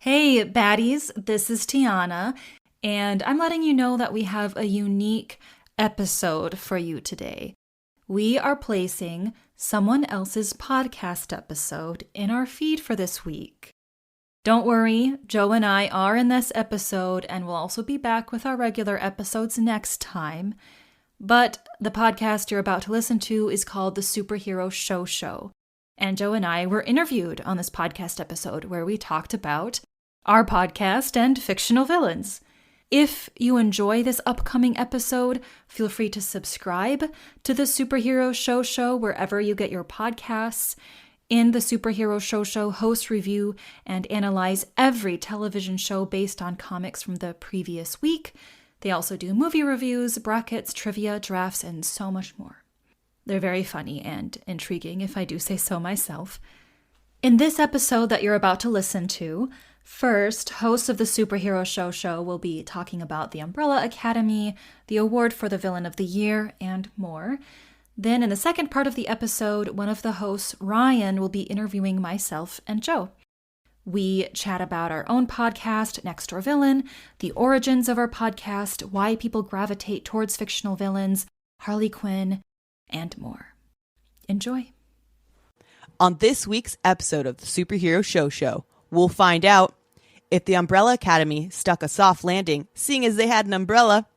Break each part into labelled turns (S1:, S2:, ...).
S1: Hey, baddies, this is Tiana, and I'm letting you know that we have a unique episode for you today. We are placing someone else's podcast episode in our feed for this week. Don't worry, Joe and I are in this episode, and we'll also be back with our regular episodes next time. But the podcast you're about to listen to is called The Superhero Show. And Joe and I were interviewed on this podcast episode where we talked about our podcast and fictional villains. If you enjoy this upcoming episode, feel free to subscribe to the Superhero Show wherever you get your podcasts. In the Superhero Show, hosts review and analyze every television show based on comics from the previous week. They also do movie reviews, brackets, trivia, drafts, and so much more. They're very funny and intriguing, if I do say so myself. In this episode that you're about to listen to, first, hosts of the Superhero Show will be talking about the Umbrella Academy, the award for the Villain of the Year, and more. Then in the second part of the episode, one of the hosts, Ryan, will be interviewing myself and Joe. We chat about our own podcast, Next Door Villain, the origins of our podcast, why people gravitate towards fictional villains, Harley Quinn, and more. Enjoy.
S2: On this week's episode of the Superhero Show, we'll find out if the Umbrella Academy stuck a soft landing, seeing as they had an umbrella,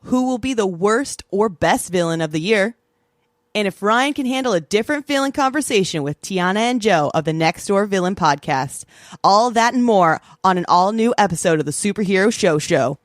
S2: who will be the worst or best villain of the year, and if Ryan can handle a different villain conversation with Tiana and Joe of the Next Door Villain podcast. All that and more on an all-new episode of the Superhero Show.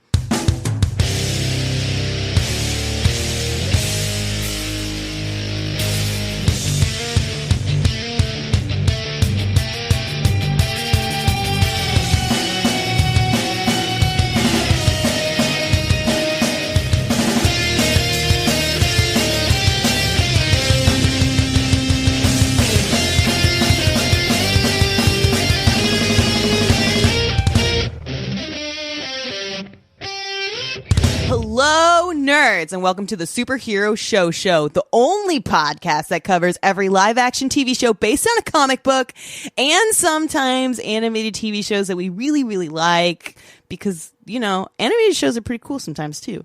S2: Hello, nerds, and welcome to the Superhero Show, the only podcast that covers every live-action TV show based on a comic book and sometimes animated TV shows that we really, really like because, you know, animated shows are pretty cool sometimes, too.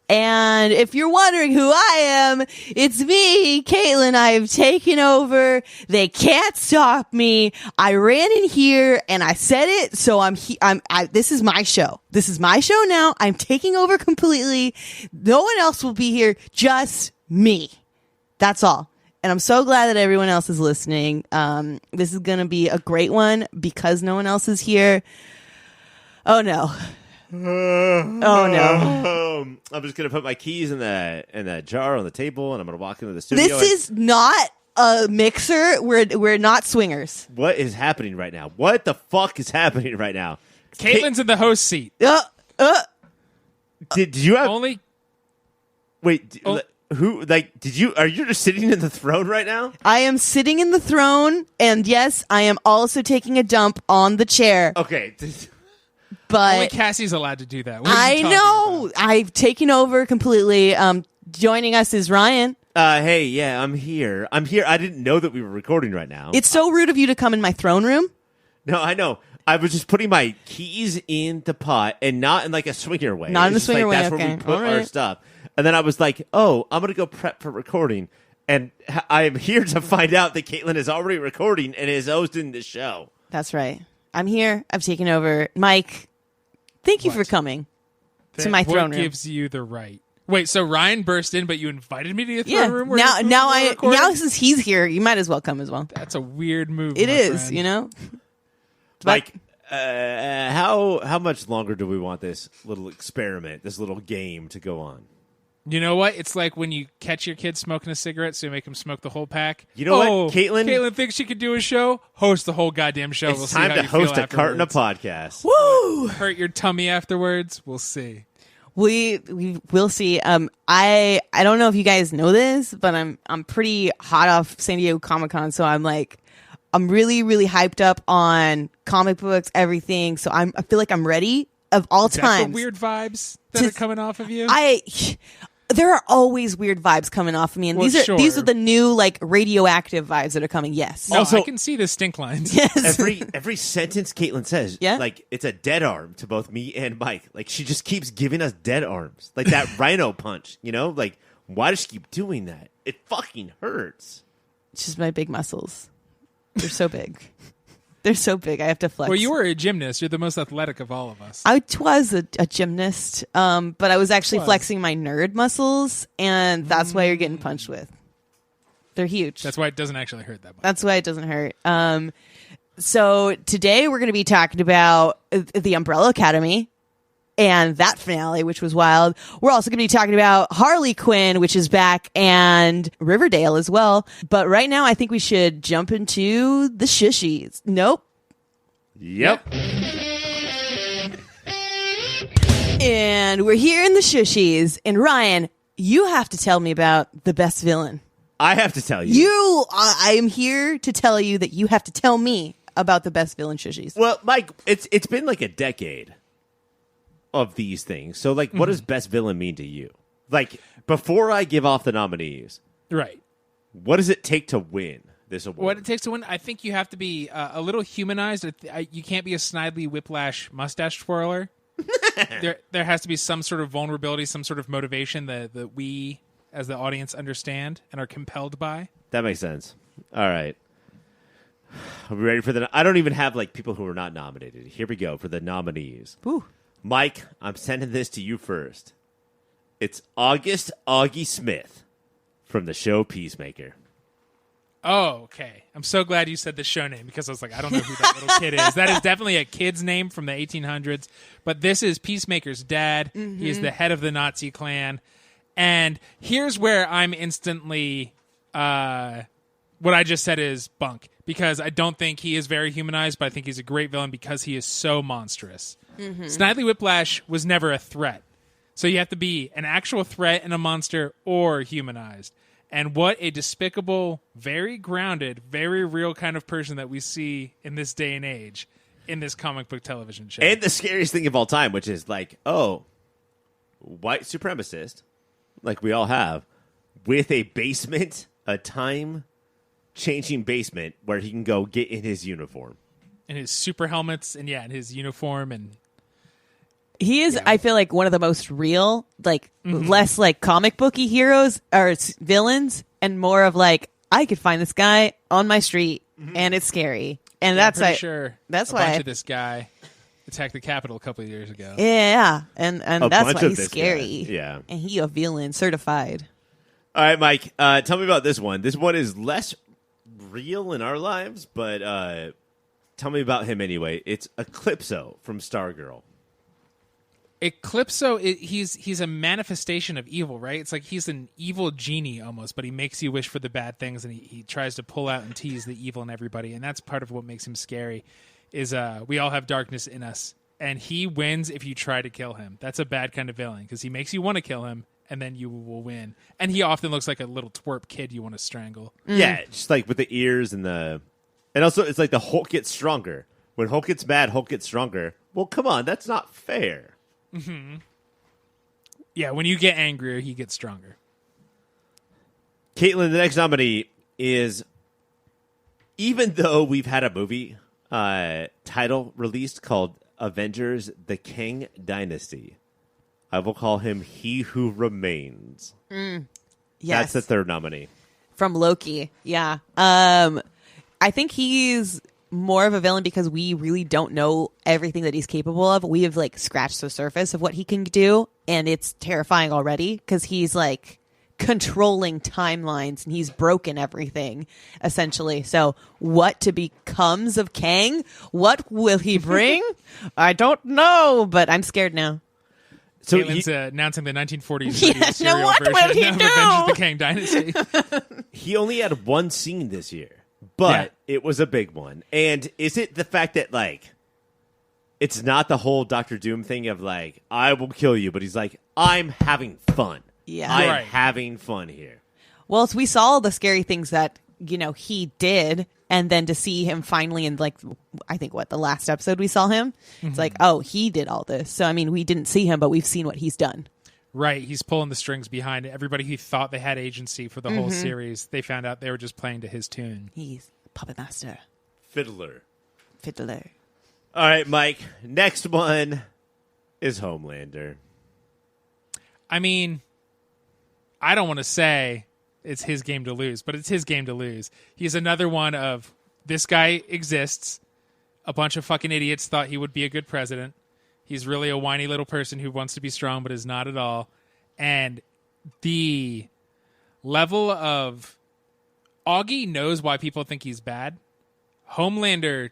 S2: And if you're wondering who I am, it's me, Caitlin. I've taken over. They can't stop me. I ran in here and I said it, so this is my show. This is my show now. I'm taking over completely. No one else will be here, just me. That's all. And I'm so glad that everyone else is listening. This is going to be a great one because no one else is here. Oh, no. Oh, no.
S3: I'm just going to put my keys in that jar on the table, and I'm going to walk into the studio.
S2: This is not a mixer. We're not swingers.
S3: What is happening right now? What the fuck is happening right now?
S4: Caitlin's in the host seat.
S3: Did you have...
S4: Only...
S3: Wait, who, like, are you just sitting in the throne right now?
S2: I am sitting in the throne, and yes, I am also taking a dump on the chair.
S3: Okay.
S2: But
S4: only Cassie's allowed to do that.
S2: I know. I've taken over completely. Joining us is Ryan.
S3: Hey, yeah, I'm here. I didn't know that we were recording right now.
S2: It's so rude of you to come in my throne room.
S3: No, I know. I was just putting my keys in the pot and not in like a swinger way.
S2: Not in the swinger way.
S3: That's
S2: okay.
S3: where we put our stuff. And then I was like, oh, I'm going to go prep for recording. And I am here to find out that Caitlin is already recording and is hosting the show.
S2: That's right. I'm here. I've taken over. Mike, thank you for coming to my throne room.
S4: What gives you the right? Wait, so Ryan burst in, but you invited me to your throne room?
S2: Now since he's here, you might as well come as well.
S4: That's a weird move.
S2: It is,
S4: friend.
S2: you know?
S3: Mike, how much longer do we want this little experiment, this little game to go on?
S4: You know what? It's like when you catch your kid smoking a cigarette, so you make him smoke the whole pack.
S3: You know what, Caitlin?
S4: Caitlin thinks she could do a show. Host the whole goddamn show.
S3: It's time to host a carton of podcasts.
S2: Woo!
S4: Hurt your tummy afterwards. We'll see.
S2: We will see. I don't know if you guys know this, but I'm pretty hot off San Diego Comic-Con, so I'm really, really hyped up on comic books, everything. So I feel like I'm ready of all times.
S4: The weird vibes that are coming off of you.
S2: There are always weird vibes coming off of me, and
S4: Well,
S2: these are the new like radioactive vibes that are coming. Yes.
S4: No,
S3: Also-
S4: I can see the stink lines.
S2: Yes.
S3: Every sentence Caitlin says,
S2: Yeah?
S3: like it's a dead arm to both me and Mike. Like she just keeps giving us dead arms, like that rhino punch. You know, like why does she keep doing that? It fucking hurts.
S2: It's just my big muscles. They're so big. They're so big. I have to flex.
S4: Well, you were a gymnast. You're the most athletic of all of us.
S2: I was a gymnast, but I was actually
S4: Was.
S2: flexing my nerd muscles, and that's why you're getting punched with. They're huge.
S4: That's why it doesn't actually hurt that much.
S2: That's why it doesn't hurt. So today we're going to be talking about the Umbrella Academy and that finale, which was wild. We're also going to be talking about Harley Quinn, which is back, and Riverdale as well. But right now, I think we should jump into the shushies. Nope.
S3: Yep.
S2: And we're here in the shushies. And Ryan, you have to tell me about the best villain.
S3: I have to tell you.
S2: I am here to tell you that you have to tell me about the best villain shushies.
S3: Well, Mike, it's been like a decade of these things. So, like, what does best villain mean to you? Like, before I give off the nominees,
S4: Right.
S3: what does it take to win this award?
S4: What it takes to win, I think you have to be a little humanized. You can't be a snidely whiplash mustache twirler. There has to be some sort of vulnerability, some sort of motivation that we, as the audience, understand and are compelled by.
S3: That makes sense. All right. Are we ready for I don't even have, like, people who are not nominated. Here we go for the nominees.
S2: Ooh.
S3: Mike, I'm sending this to you first. It's Auggie Smith from the show Peacemaker.
S4: Oh, okay. I'm so glad you said the show name because I was like, I don't know who that little kid is. That is definitely a kid's name from the 1800s. But this is Peacemaker's dad.
S2: Mm-hmm.
S4: He is the head of the Nazi clan. And here's where I'm instantly, what I just said is bunk. Because I don't think he is very humanized, but I think he's a great villain because he is so monstrous. Mm-hmm. Snidely Whiplash was never a threat. So you have to be an actual threat and a monster or humanized. And what a despicable, very grounded, very real kind of person that we see in this day and age in this comic book television show.
S3: And the scariest thing of all time, which is like, oh, white supremacist, like we all have, with a basement, a time-changing basement where he can go get in his uniform.
S4: And his super helmets and, and his uniform and...
S2: He is, I feel like, one of the most real, like, less like comic booky heroes or villains, and more of like, I could find this guy on my street, and it's scary, and that's
S4: I'm pretty
S2: why.
S4: sure
S2: That's
S4: a
S2: why.
S4: bunch of this guy attacked the Capitol a couple of years ago.
S2: Yeah, and
S3: A
S2: that's
S3: bunch
S2: why
S3: of
S2: he's
S3: this
S2: scary.
S3: guy. Yeah.
S2: And he a villain certified.
S3: All right, Mike, tell me about this one. This one is less real in our lives, but tell me about him anyway. It's Eclipso from Stargirl.
S4: Eclipso, he's a manifestation of evil, right? It's like he's an evil genie almost, but he makes you wish for the bad things, and he tries to pull out and tease the evil in everybody, and that's part of what makes him scary, is we all have darkness in us, and he wins if you try to kill him. That's a bad kind of villain, because he makes you want to kill him, and then you will win. And he often looks like a little twerp kid you want to strangle.
S3: Yeah, just like with the ears and the... And also, it's like the Hulk gets stronger. When Hulk gets mad, Hulk gets stronger. Well, come on, that's not fair.
S4: Mm-hmm. Yeah, when you get angrier, he gets stronger.
S3: Caitlin, the next nominee is, even though we've had a movie title released called Avengers: The Kang Dynasty, I will call him He Who Remains.
S2: Yes.
S3: That's the third nominee.
S2: From Loki. Yeah. I think he's more of a villain because we really don't know everything that he's capable of. We have like scratched the surface of what he can do, and it's terrifying already because he's like controlling timelines and he's broken everything essentially. So what becomes of Kang? What will he bring? I don't know, but I'm scared now.
S4: So Caitlin's announcing the 1940s
S2: Yeah,
S4: serial
S2: what
S4: version
S2: will he
S4: of
S2: do?
S4: Avengers of the Kang Dynasty.
S3: He only had one scene this year, but it was a big one. And is it the fact that, like, it's not the whole Doctor Doom thing of, like, I will kill you, but he's like, I'm having fun.
S2: Yeah.
S3: I'm
S4: Right.
S3: having fun here.
S2: Well, so we saw all the scary things that, you know, he did, and then to see him finally in, like, I think, the last episode we saw him, it's like, oh, he did all this. So, I mean, we didn't see him, but we've seen what he's done.
S4: Right, he's pulling the strings behind it. Everybody who thought they had agency for the whole series, they found out they were just playing to his tune.
S2: He's puppet master.
S3: Fiddler. All right, Mike. Next one is Homelander.
S4: I mean, I don't want to say it's his game to lose, but it's his game to lose. He's another one of, this guy exists. A bunch of fucking idiots thought he would be a good president. He's really a whiny little person who wants to be strong but is not at all. And the level of... Auggie knows why people think he's bad. Homelander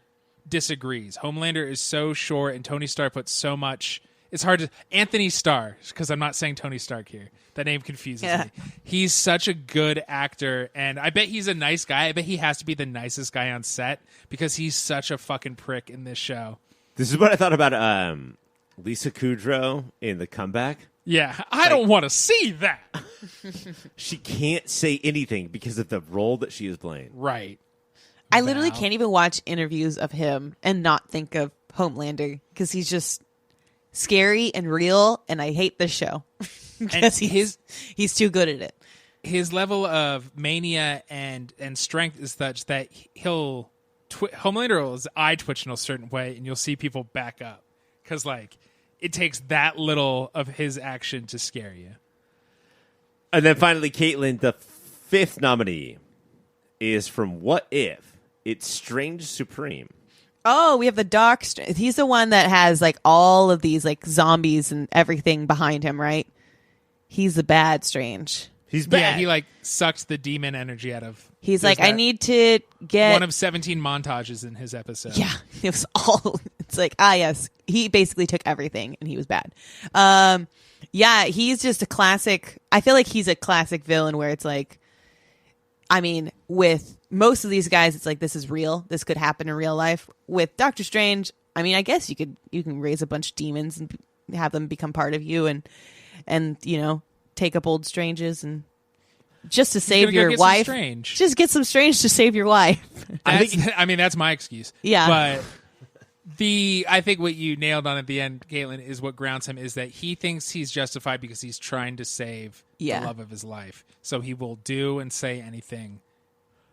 S4: disagrees. Homelander is so short, and Tony Stark puts so much... It's hard to... Anthony Starr, because I'm not saying Tony Stark here. That name confuses me. He's such a good actor, and I bet he's a nice guy. I bet he has to be the nicest guy on set, because he's such a fucking prick in this show.
S3: This is what I thought about Lisa Kudrow in The Comeback.
S4: Yeah, I don't want to see that.
S3: She can't say anything because of the role that she is playing.
S4: Right.
S2: I literally can't even watch interviews of him and not think of Homelander because he's just scary and real, and I hate this show because he's too good at it.
S4: His level of mania and strength is such that Homelander will his eye twitch in a certain way, and you'll see people back up because it takes that little of his action to scare you.
S3: And then finally, Caitlin, the fifth nominee is from What If? It's Strange Supreme.
S2: Oh, we have the Doc. He's the one that has all of these zombies and everything behind him, right? He's the bad Strange.
S3: He's bad.
S4: Yeah, he sucks the demon energy out of.
S2: He's I need to get
S4: one of 17 montages in his episode.
S2: Yeah, it was all. It's yes, he basically took everything and he was bad. Yeah, he's just a classic. I feel like he's a classic villain where it's with most of these guys, it's this is real. This could happen in real life. With Doctor Strange, I guess you can raise a bunch of demons and have them become part of you and take up old Stranges and just to save your wife. Just get some Strange to save your wife.
S4: That's my excuse.
S2: Yeah.
S4: But I think what you nailed on at the end, Caitlin, is what grounds him is that he thinks he's justified because he's trying to save the love of his life. So he will do and say anything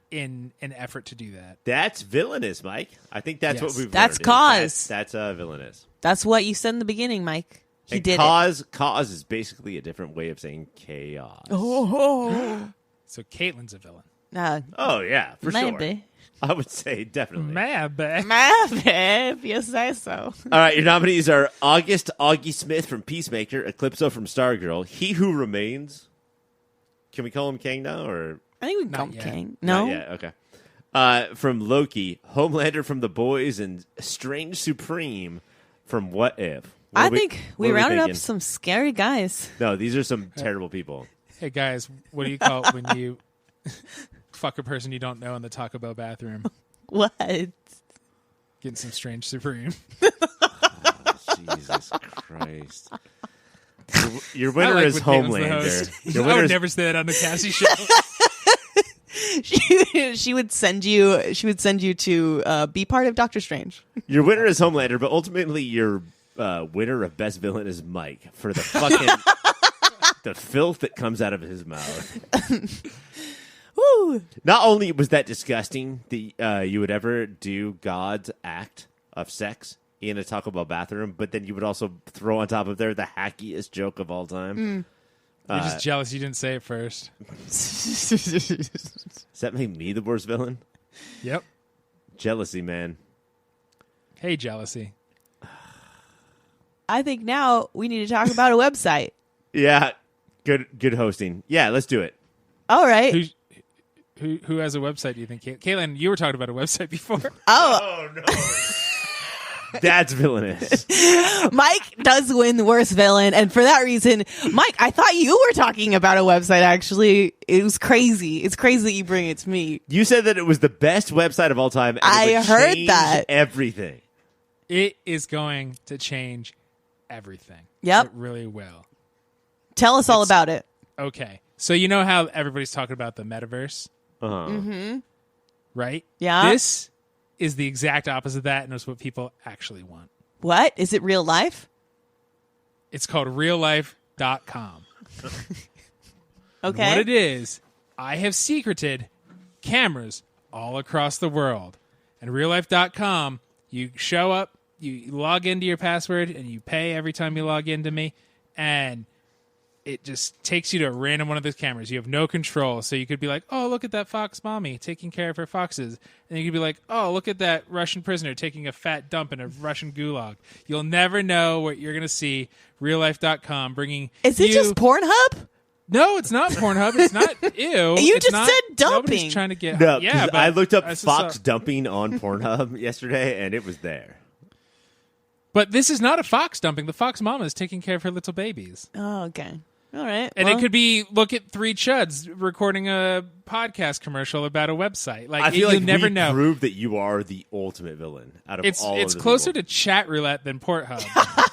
S4: in an effort to do that.
S3: That's villainous, Mike. I think that's what we've
S2: That's
S3: learned.
S2: cause.
S3: That's villainous.
S2: That's what you said in the beginning, Mike. He
S3: and
S2: did
S3: cause is basically a different way of saying chaos.
S4: So Caitlin's a villain.
S3: Oh, yeah, for
S2: maybe.
S3: sure. I would say definitely.
S2: Maybe, if you say so.
S3: All right, your nominees are Augie Smith from Peacemaker, Eclipso from Stargirl, He Who Remains. Can we call him Kang now, or
S2: I think we can call him Kang. No,
S3: yeah, okay. From Loki, Homelander from The Boys, and Strange Supreme from What If.
S2: I think we rounded up some scary guys.
S3: No, these are some terrible people.
S4: Hey guys, what do you call it when you fuck a person you don't know in the Taco Bell bathroom?
S2: What?
S4: Getting some Strange Supreme.
S3: Jesus Christ. Your winner is Homelander.
S4: I would never say that on the Cassie show.
S2: She would send you to be part of Doctor Strange.
S3: Your winner is Homelander, but ultimately your winner of best villain is Mike for the fucking the filth that comes out of his mouth.
S2: Woo.
S3: Not only was that disgusting that you would ever do God's act of sex in a Taco Bell bathroom, but then you would also throw on top of there the hackiest joke of all time.
S4: You're just jealous you didn't say it first.
S3: Does that make me the worst villain?
S4: Yep.
S3: Jealousy, man.
S4: Hey, jealousy.
S2: I think now we need to talk about a website.
S3: Yeah, good hosting. Yeah, let's do it.
S2: All right.
S4: Who has a website, do you think? Caitlin, you were talking about a website before.
S3: Oh no. That's villainous.
S2: Mike does win the worst villain, and for that reason, Mike, I thought you were talking about a website, actually. It was crazy. It's crazy that you bring it to me.
S3: You said that it was the best website of all time, and
S2: I heard that.
S3: Everything.
S4: It is going to change everything.
S2: Yep.
S4: It really will.
S2: Tell us all about it.
S4: Okay. So you know how everybody's talking about the metaverse?
S3: Uh-huh.
S2: Mm-hmm.
S4: Right?
S2: Yeah.
S4: This is the exact opposite of that, and it's what people actually want.
S2: What? Is it real life?
S4: It's called Real Life reallife.com.
S2: Okay.
S4: What it is, I have secreted cameras all across the world. And reallife.com, you show up, you log into your password, and you pay every time you log into me, and it just takes you to a random one of those cameras. You have no control, so you could be like, oh, look at that fox mommy taking care of her foxes. And you could be like, oh, look at that Russian prisoner taking a fat dump in a Russian gulag. You'll never know what you're going to see. reallife.com bringing
S2: Is it just Pornhub?
S4: No, it's not Pornhub. It's not ew.
S2: You
S4: It's
S2: just
S4: not,
S2: said dumping.
S4: Nobody's trying to get
S3: No,
S4: yeah, but
S3: I looked up
S4: just
S3: fox
S4: saw-
S3: dumping on Pornhub yesterday, and it was there.
S4: But this is not a fox dumping. The fox mama is taking care of her little babies.
S2: Oh, okay. All right.
S4: And
S2: well,
S4: it could be look at three chuds recording a podcast commercial about a website. Like
S3: I feel
S4: you
S3: like
S4: never
S3: we
S4: know.
S3: proved that you are the ultimate villain out of all
S4: It's
S3: of the
S4: closer
S3: people.
S4: to chat roulette than Pornhub,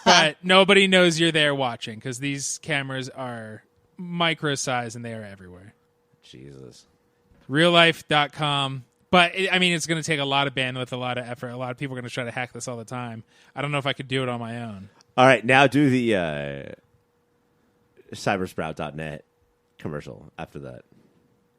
S4: but nobody knows you're there watching because these cameras are micro size and they are everywhere.
S3: Jesus.
S4: Reallife.com. But it's going to take a lot of bandwidth, a lot of effort. A lot of people are going to try to hack this all the time. I don't know if I could do it on my own.
S3: All right, now do the cybersprout.net commercial after that.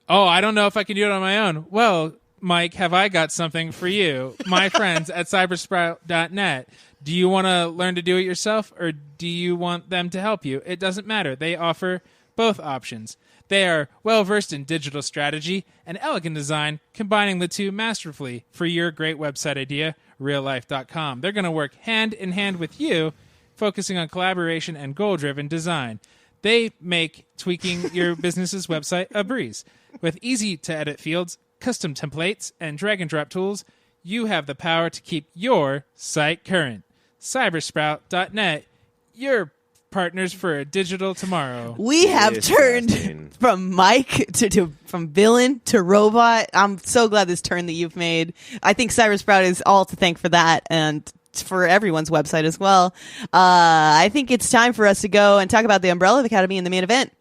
S4: Oh, I don't know if I can do it on my own. Well, Mike, have I got something for you? My friends at cybersprout.net. Do you want to learn to do it yourself, or do you want them to help you? It doesn't matter. They offer both options. They are well-versed in digital strategy and elegant design, combining the two masterfully for your great website idea, reallife.com. They're going to work hand in hand with you, focusing on collaboration and goal-driven design. They make tweaking your business's website a breeze. With easy-to-edit fields, custom templates, and drag-and-drop tools, you have the power to keep your site current. Cybersprout.net, your partners for a digital tomorrow.
S2: we have
S3: Disgusting.
S2: turned from Mike to from villain to robot. I'm so glad this turn that you've made. I think Cybersprout is all to thank for that, and for everyone's website as well. I think it's time for us to go and talk about the Umbrella Academy in the main event.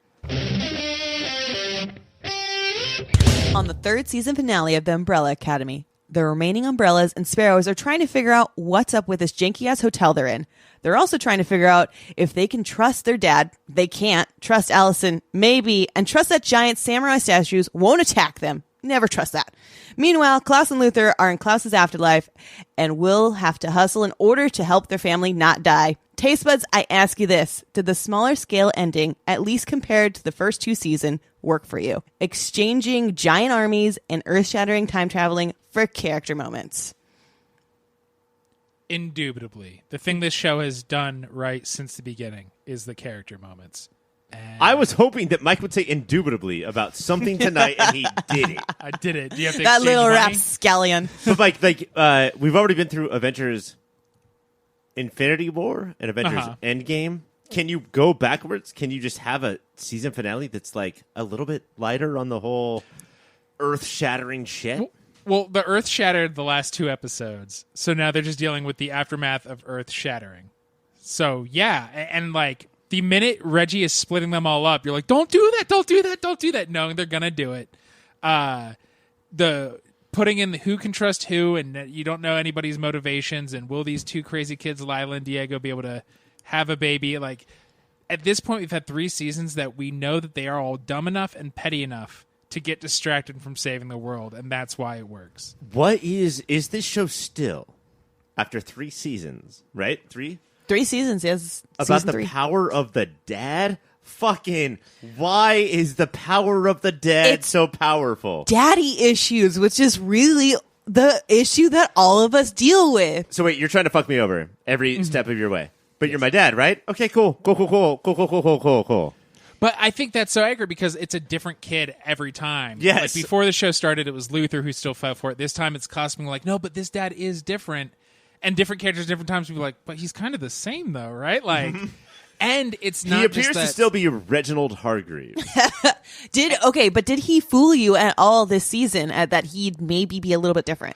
S2: On the third season finale of the Umbrella Academy, the remaining Umbrellas and Sparrows are trying to figure out what's up with this janky-ass hotel they're in. They're also trying to figure out if they can trust their dad. They can't. Trust Allison, maybe. And trust that giant samurai statues won't attack them. Never trust that. Meanwhile, Klaus and Luther are in Klaus's afterlife and will have to hustle in order to help their family not die. Taste buds, I ask you this. Did the smaller scale ending, at least compared to the first two seasons, work for you? Exchanging giant armies and earth-shattering time traveling for character moments.
S4: Indubitably. The thing this show has done right since the beginning is the character moments. And
S3: I was hoping that Mike would say indubitably about something tonight, and he did it.
S4: I did it. Do you have to
S2: That
S4: exchange
S2: little
S4: money?
S2: rapscallion.
S3: But we've already been through Avengers Infinity War and Avengers Endgame. Can you go backwards? Can you just have a season finale that's like a little bit lighter on the whole earth-shattering shit?
S4: Well, the Earth shattered the last two episodes, so now they're just dealing with the aftermath of Earth shattering. So, yeah, and like, the minute Reggie is splitting them all up, you're like, don't do that, don't do that, don't do that. No, they're gonna do it. The putting in the who can trust who, and you don't know anybody's motivations, and will these two crazy kids, Lila and Diego, be able to have a baby? Like, at this point, we've had 3 seasons that we know that they are all dumb enough and petty enough to get distracted from saving the world, and that's why it works.
S3: What is this show still, after 3 seasons, right? 3?
S2: 3 seasons, yes.
S3: About
S2: Season
S3: the
S2: 3.
S3: power of the dad? Fucking, why is the power of the dad
S2: It's
S3: so powerful?
S2: Daddy issues, which is really the issue that all of us deal with.
S3: So wait, you're trying to fuck me over every step of your way. But you're my dad, right? Okay, cool. Cool.
S4: But I think that's so accurate because it's a different kid every time.
S3: Yes.
S4: Like before the show started, it was Luther who still fell for it. This time it's Cosmo like, no, but this dad is different. And different characters, different times, people are like, but he's kind of the same though, right? Like, and it's not
S3: He appears
S4: just
S3: to
S4: that,
S3: still be Reginald Hargreaves.
S2: But did he fool you at all this season that he'd maybe be a little bit different?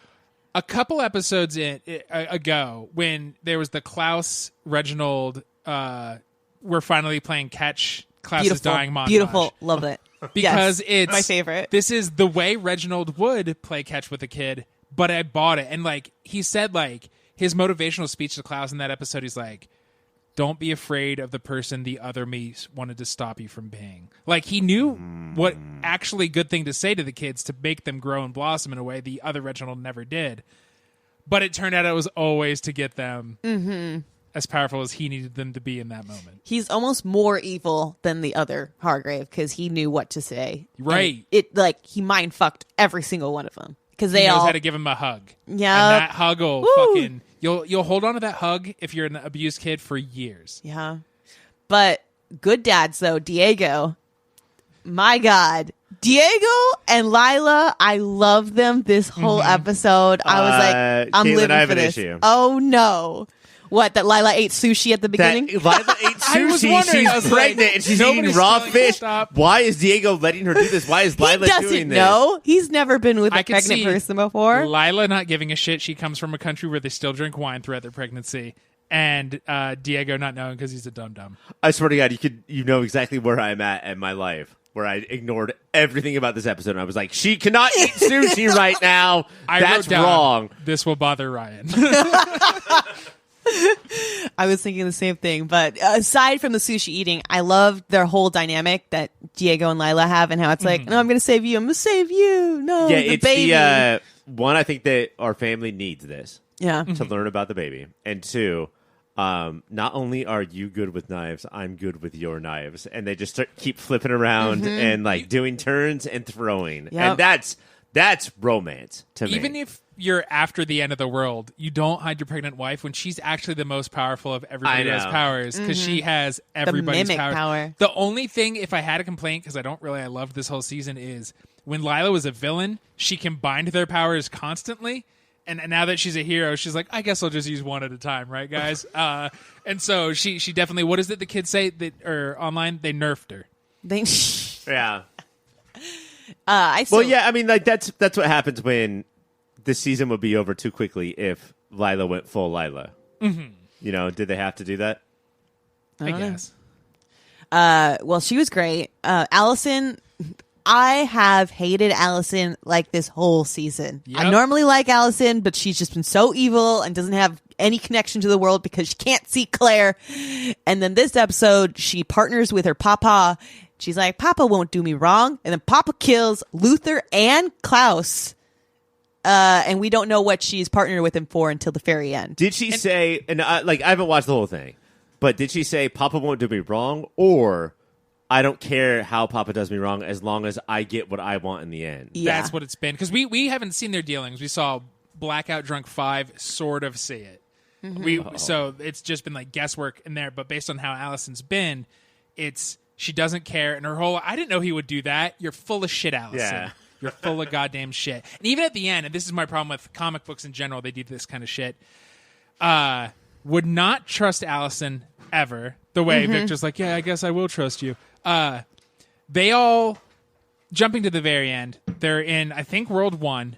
S4: a couple episodes ago when there was the Klaus Reginald we're finally playing catch Klaus is dying montage.
S2: Beautiful. Love it.
S4: Because
S2: Yes,
S4: it's
S2: my favorite.
S4: This is the way Reginald would play catch with a kid, but I bought it. And like he said, like his motivational speech to Klaus in that episode, he's like, don't be afraid of the person the other me wanted to stop you from being. Like, he knew what actually good thing to say to the kids to make them grow and blossom in a way the other Reginald never did. But it turned out it was always to get them as powerful as he needed them to be in that moment.
S2: He's almost more evil than the other Hargrave because he knew what to say.
S4: Right.
S2: He mind fucked every single one of them. Because
S4: he knows how to give him a hug.
S2: Yeah.
S4: And that hug will fucking... You'll hold on to that hug if you're an abused kid for years.
S2: Yeah. But good dads, though. Diego. My God. Diego and Lila, I love them this whole episode. I was like, I'm
S3: Caitlin,
S2: living
S3: I have
S2: for
S3: an
S2: this.
S3: issue.
S2: Oh, no. What, that Lila ate sushi at the beginning?
S3: That Lila ate
S4: I was
S3: sushi.
S4: wondering, I
S3: She's
S4: was
S3: pregnant
S4: like,
S3: and she's
S4: nobody's
S3: eating raw
S4: telling her to
S3: fish.
S4: stop.
S3: Why is Diego letting her do this? Why is Lila
S2: He doesn't
S3: doing this?
S2: know. He's never been with
S4: I
S2: a
S4: can
S2: pregnant
S4: see
S2: person before.
S4: Lila not giving a shit. She comes from a country where they still drink wine throughout their pregnancy. And Diego not knowing because he's a dum-dum.
S3: I swear to God, you know exactly where I'm at in my life, where I ignored everything about this episode. And I was like, she cannot eat sushi right now. That's
S4: wrote down,
S3: wrong.
S4: This will bother Ryan.
S2: I was thinking the same thing. But aside from the sushi eating, I love their whole dynamic that Diego and Lila have and how it's like, no, I'm going to save you. I'm going to save you. No,
S3: Yeah,
S2: the
S3: it's
S2: baby.
S3: the one, I think that our family needs this
S2: Yeah.
S3: to learn about the baby. And two, not only are you good with knives, I'm good with your knives. And they just keep flipping around and like doing turns and throwing.
S2: Yep.
S3: And that's romance to me.
S4: Even if you're after the end of the world, you don't hide your pregnant wife when she's actually the most powerful of everybody who has powers because she has everybody's
S2: mimic power.
S4: The only thing, if I had a complaint, because I loved this whole season, is when Lila was a villain, she combined their powers constantly. And now that she's a hero, she's like, I guess I'll just use one at a time, right, guys? And so she definitely, what is it the kids say or online? They nerfed her.
S3: yeah.
S2: Well,
S3: yeah, I mean, like that's what happens when the season would be over too quickly if Lila went full Lila. Mm-hmm. You know, did they have to do that?
S4: I guess.
S2: Well, she was great. Allison, I have hated Allison like this whole season.
S4: Yep.
S2: I normally like Allison, but she's just been so evil and doesn't have any connection to the world because she can't see Claire. And then this episode, she partners with her papa. She's like, Papa won't do me wrong. And then Papa kills Luther and Klaus. And we don't know what she's partnered with him for until the very end.
S3: Did she say, and I haven't watched the whole thing, but did she say, Papa won't do me wrong, or I don't care how Papa does me wrong as long as I get what I want in the end?
S2: Yeah.
S4: That's what it's been. Because we haven't seen their dealings. We saw Blackout Drunk 5 sort of say it. So it's just been like guesswork in there. But based on how Allison's been, she doesn't care. And her whole, I didn't know he would do that. You're full of shit, Allison.
S3: Yeah.
S4: You're full of goddamn shit. And even at the end, and this is my problem with comic books in general, they do this kind of shit, would not trust Allison ever. The way Victor's like, yeah, I guess I will trust you. They all, jumping to the very end, they're in, I think, World 1.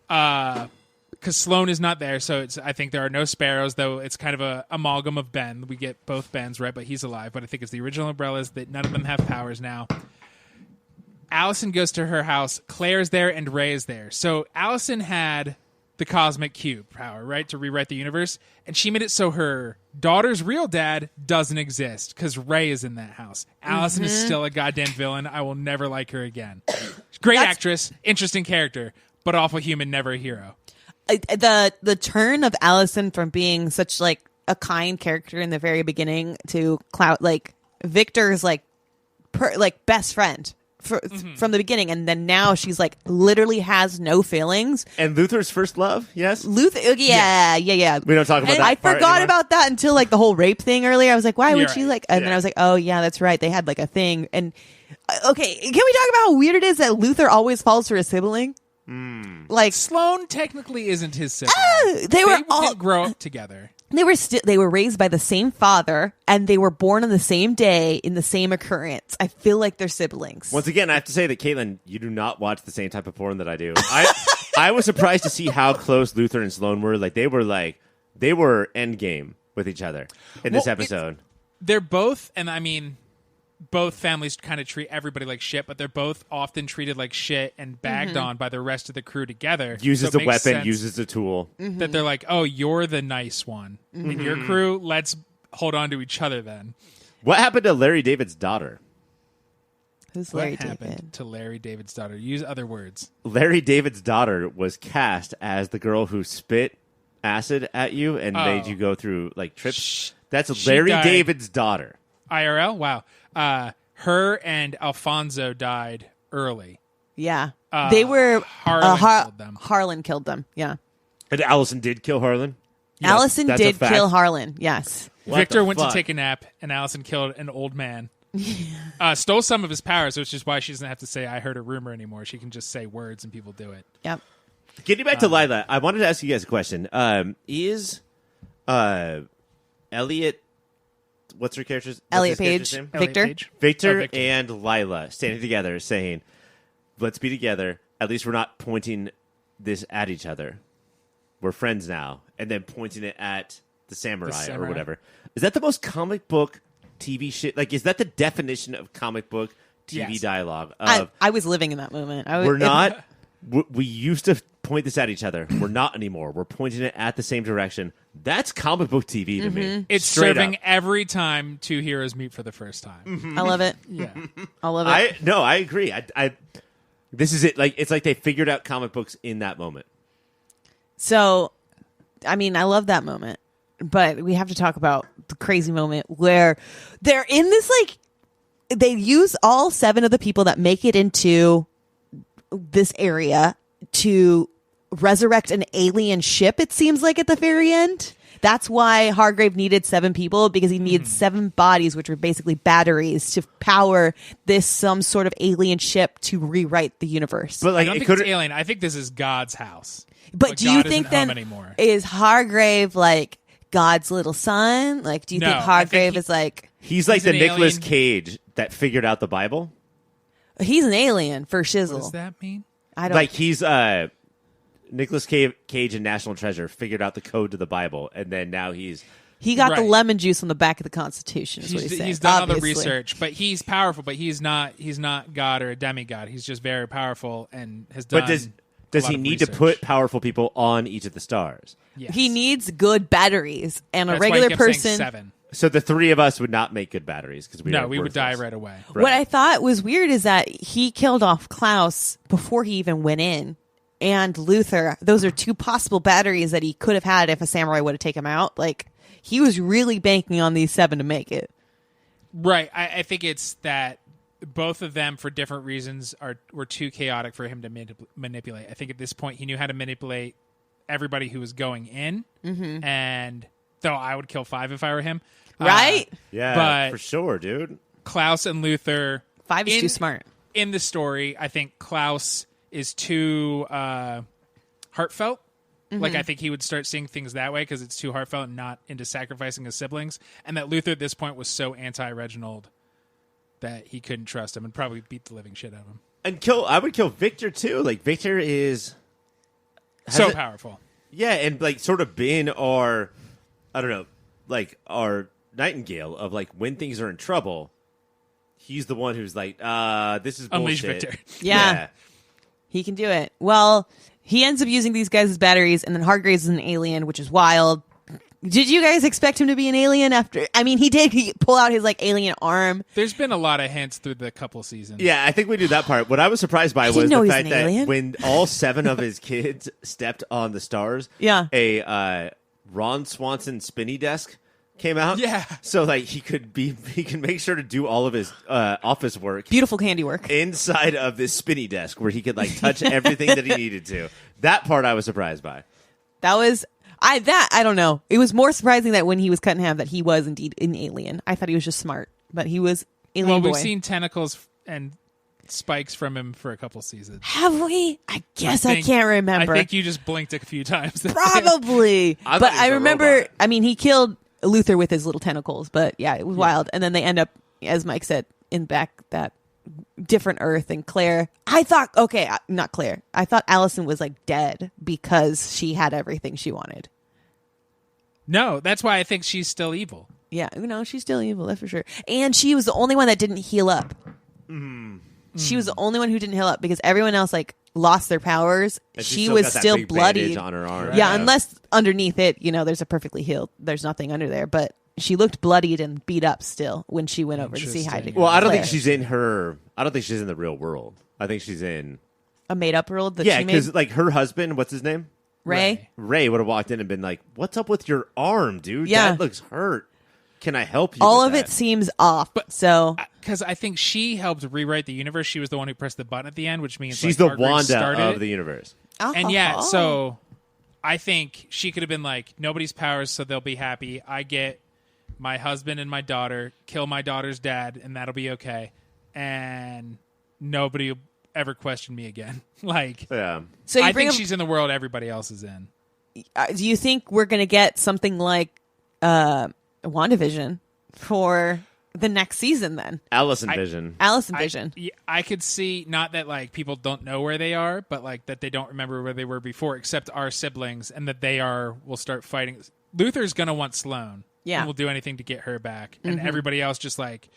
S4: Because Sloane is not there, so I think there are no Sparrows, though it's kind of a amalgam of Ben. We get both Bens, right? But he's alive. But I think it's the original Umbrellas that none of them have powers now. Allison goes to her house. Claire's there and Ray is there. So Allison had the cosmic cube power, right, to rewrite the universe. And she made it so her daughter's real dad doesn't exist because Ray is in that house. Allison is still a goddamn villain. I will never like her again. Great actress, interesting character, but awful human, never a hero.
S2: The turn of Allison from being such like a kind character in the very beginning to Victor's best friend from the beginning, and then now she's like literally has no feelings.
S3: And Luther's first love, yes?
S2: Luther, yeah.
S3: We don't talk about
S2: And
S3: that
S2: I
S3: part
S2: forgot
S3: anymore.
S2: about that until like the whole rape thing earlier. I was like, why would
S4: You're
S2: she
S4: right.
S2: like? And then I was like, oh yeah, that's right. They had like a thing. And okay, can we talk about how weird it is that Luther always falls for a sibling? Like
S4: Sloane technically isn't his sibling.
S2: they all
S4: didn't grow up together.
S2: They were raised by the same father, and they were born on the same day in the same occurrence. I feel like they're siblings.
S3: Once again, I have to say that, Caitlin, you do not watch the same type of porn that I do. I was surprised to see how close Luther and Sloane were. They were endgame with each other in this episode.
S4: They're both, and I mean, both families kind of treat everybody like shit, but they're both often treated like shit and bagged on by the rest of the crew together.
S3: Uses
S4: So
S3: the
S4: it makes
S3: weapon,
S4: sense
S3: uses the tool.
S4: that they're like, oh, you're the nice one in your crew. Let's hold on to each other then.
S3: What happened to Larry David's daughter?
S2: Who's
S4: What
S2: Larry
S4: happened
S2: David?
S4: to Larry David's daughter? Use other words.
S3: Larry David's daughter was cast as the girl who spit acid at you and made you go through like trips. That's
S4: she
S3: Larry
S4: died.
S3: David's daughter.
S4: IRL? Wow. Her and Alfonso died early.
S2: Yeah. They were
S4: Harlan killed them.
S2: Harlan killed them. Yeah.
S3: And Allison did kill Harlan?
S2: Allison
S3: that's a
S2: did
S3: fact.
S2: kill Harlan. Yes.
S3: What
S4: Victor
S3: the
S4: went to
S3: fuck?
S4: take a nap, and Allison killed an old man. Stole some of his powers, which is why she doesn't have to say, I heard a rumor anymore. She can just say words and people do it.
S2: Yep.
S3: Getting back to Lila, I wanted to ask you guys a question. Is Elliot, what's her character's
S2: Elliot
S3: his character's
S2: Page.
S3: name?
S2: Victor?
S4: Elliot Page?
S3: Victor,
S4: Oh, Victor.
S3: and Lila standing together saying, let's be together. At least we're not pointing this at each other. We're friends now. And then pointing it at the samurai or whatever. Is that the most comic book TV shit? Like, is that the definition of comic book TV
S4: Yes.
S3: dialogue?
S2: I was living in that moment.
S3: We're not. We used to point this at each other. We're not anymore. We're pointing it at the same direction. That's comic book TV to me.
S4: It's
S3: Straight
S4: serving
S3: up.
S4: every time two heroes meet for the first time.
S2: I love it.
S4: Yeah.
S2: I love it.
S3: I agree. This is it. Like, it's like they figured out comic books in that moment.
S2: So, I mean, I love that moment, but we have to talk about the crazy moment where they're in this, like, they use all 7 of the people that make it into this area to resurrect an alien ship, it seems like, at the very end. That's why Hargrave needed 7 people, because he needs 7 bodies, which are basically batteries, to power this some sort of alien ship to rewrite the universe.
S3: But
S4: I
S3: like,
S4: don't
S3: it
S4: think
S3: could.
S4: it's alien. I think this is God's house.
S2: But
S4: Like,
S2: do you
S4: God
S2: think
S4: isn't
S2: then
S4: home anymore.
S2: is Hargrave like God's little son? Like, do you
S4: No,
S2: think
S4: I think
S2: Hargrave
S4: he-
S2: is like
S3: He's like
S4: he's
S3: the
S4: an
S3: Nicolas
S4: alien.
S3: Cage that figured out the Bible.
S2: he's an alien for
S4: What
S2: shizzle?
S4: does that mean?
S2: I don't
S3: Like, he's Nicolas Cage in National Treasure figured out the code to the Bible, and then now he's.
S2: He got the
S4: Right.
S2: lemon juice on the back of the Constitution. Is what he's saying.
S4: He's done all the
S2: obviously.
S4: research, but he's powerful. But he's not God or a demigod. He's just very powerful and has done.
S3: But does
S4: a lot
S3: he
S4: of
S3: need to
S4: research.
S3: put powerful people on each of the stars?
S4: Yes.
S2: He needs good batteries, and
S4: That's
S2: a
S4: why he
S2: regular
S4: kept saying
S2: person.
S4: 7.
S3: So the 3 of us would not make good batteries because we
S4: would die right away.
S2: What I thought was weird is that he killed off Klaus before he even went in, and Luther. Those are 2 possible batteries that he could have had if a samurai would have taken him out. Like, he was really banking on these 7 to make it.
S4: Right. I think it's that both of them, for different reasons, were too chaotic for him to manipulate. I think at this point he knew how to manipulate everybody who was going in, and though I would kill 5 if I were him.
S2: Right?
S3: Yeah,
S4: But-
S3: for sure, dude.
S4: Klaus and Luther.
S2: 5 is too smart.
S4: In the story, I think Klaus is too heartfelt. Like, I think he would start seeing things that way because it's too heartfelt and not into sacrificing his siblings. And that Luther at this point was so anti-Reginald that he couldn't trust him and probably beat the living shit out of him.
S3: And I would kill Victor too. Like, Victor is
S4: So powerful.
S3: Yeah, and like sort of been our, I don't know, like our Nightingale of like when things are in trouble, he's the one who's like, this is
S4: Unleash
S3: bullshit.
S4: Victor.
S2: Yeah. He can do it. Well, he ends up using these guys as batteries, and then Hargraves is an alien, which is wild. Did you guys expect him to be an alien after? I mean, he did pull out his like alien arm.
S4: There's been a lot of hints through the couple seasons.
S3: Yeah, I think we knew that part. What I was surprised by was
S2: didn't know
S3: the
S2: he's
S3: fact
S2: an
S3: that
S2: alien.
S3: when all 7 of his kids stepped on the stars,
S2: Yeah.
S3: a Ron Swanson spinny desk came out.
S4: Yeah.
S3: So like he can make sure to do all of his office work
S2: Beautiful handiwork.
S3: inside of this spinny desk where he could like touch everything that he needed to. That part I was surprised by.
S2: That was I don't know. It was more surprising that when he was cut in half that he was indeed an alien. I thought he was just smart, but he was alien
S4: Well,
S2: boy.
S4: we've seen tentacles and spikes from him for a couple seasons.
S2: Have we? I guess I
S4: think-
S2: can't remember.
S4: I think you just blinked a few times.
S2: Probably.
S3: I thought
S2: But
S3: he was
S2: I
S3: a
S2: remember,
S3: robot.
S2: I mean, he killed Luther with his little tentacles, but yeah, it was wild. And then they end up, as Mike said, in back that different Earth. And Claire, I thought, okay, not Claire. I thought Allison was like dead because she had everything she wanted.
S4: No, that's why I think she's still evil.
S2: Yeah, no, she's still evil, that's for sure. And she was the only one that didn't heal up. She was the only one who didn't heal up because everyone else like lost their powers.
S3: And
S2: She
S3: still
S2: was
S3: got that
S2: still
S3: big bandage
S2: bloodied
S3: on her arm.
S2: Yeah, unless underneath it, there's a perfectly healed. There's nothing under there. But she looked bloodied and beat up still when she went over to see Heidi.
S3: Well, I don't think
S2: Claire.
S3: she's in her. I don't think she's in the real world. I think she's in
S2: A made-up world that
S3: yeah,
S2: she made?
S3: because like her husband, what's his name?
S2: Ray?
S3: Ray would have walked in and been like, "What's up with your arm, dude?
S2: Yeah.
S3: That looks hurt. Can I help you?"
S2: All
S3: with
S2: of
S3: that?"
S2: it seems off. So
S4: Because I think she helped rewrite the universe. She was the one who pressed the button at the end, which means
S3: She's
S4: like,
S3: the
S4: Hargreaves
S3: Wanda
S4: started
S3: of
S4: it.
S3: the universe.
S4: And yeah, so I think she could have been like, nobody's powers, so they'll be happy. I get my husband and my daughter, kill my daughter's dad, and that'll be okay. And nobody will ever question me again. Like,
S3: Yeah.
S2: So you
S4: I
S2: bring
S4: think
S2: up,
S4: she's in the world everybody else is in.
S2: do you think we're going to get something like WandaVision for the next season then?
S3: Allison Vision.
S2: Allison Vision.
S4: I could see, not that like people don't know where they are, but like that they don't remember where they were before, except our siblings, and that will start fighting. Luther's going to want Sloane.
S2: Yeah.
S4: And will do anything to get her back. And everybody else just like,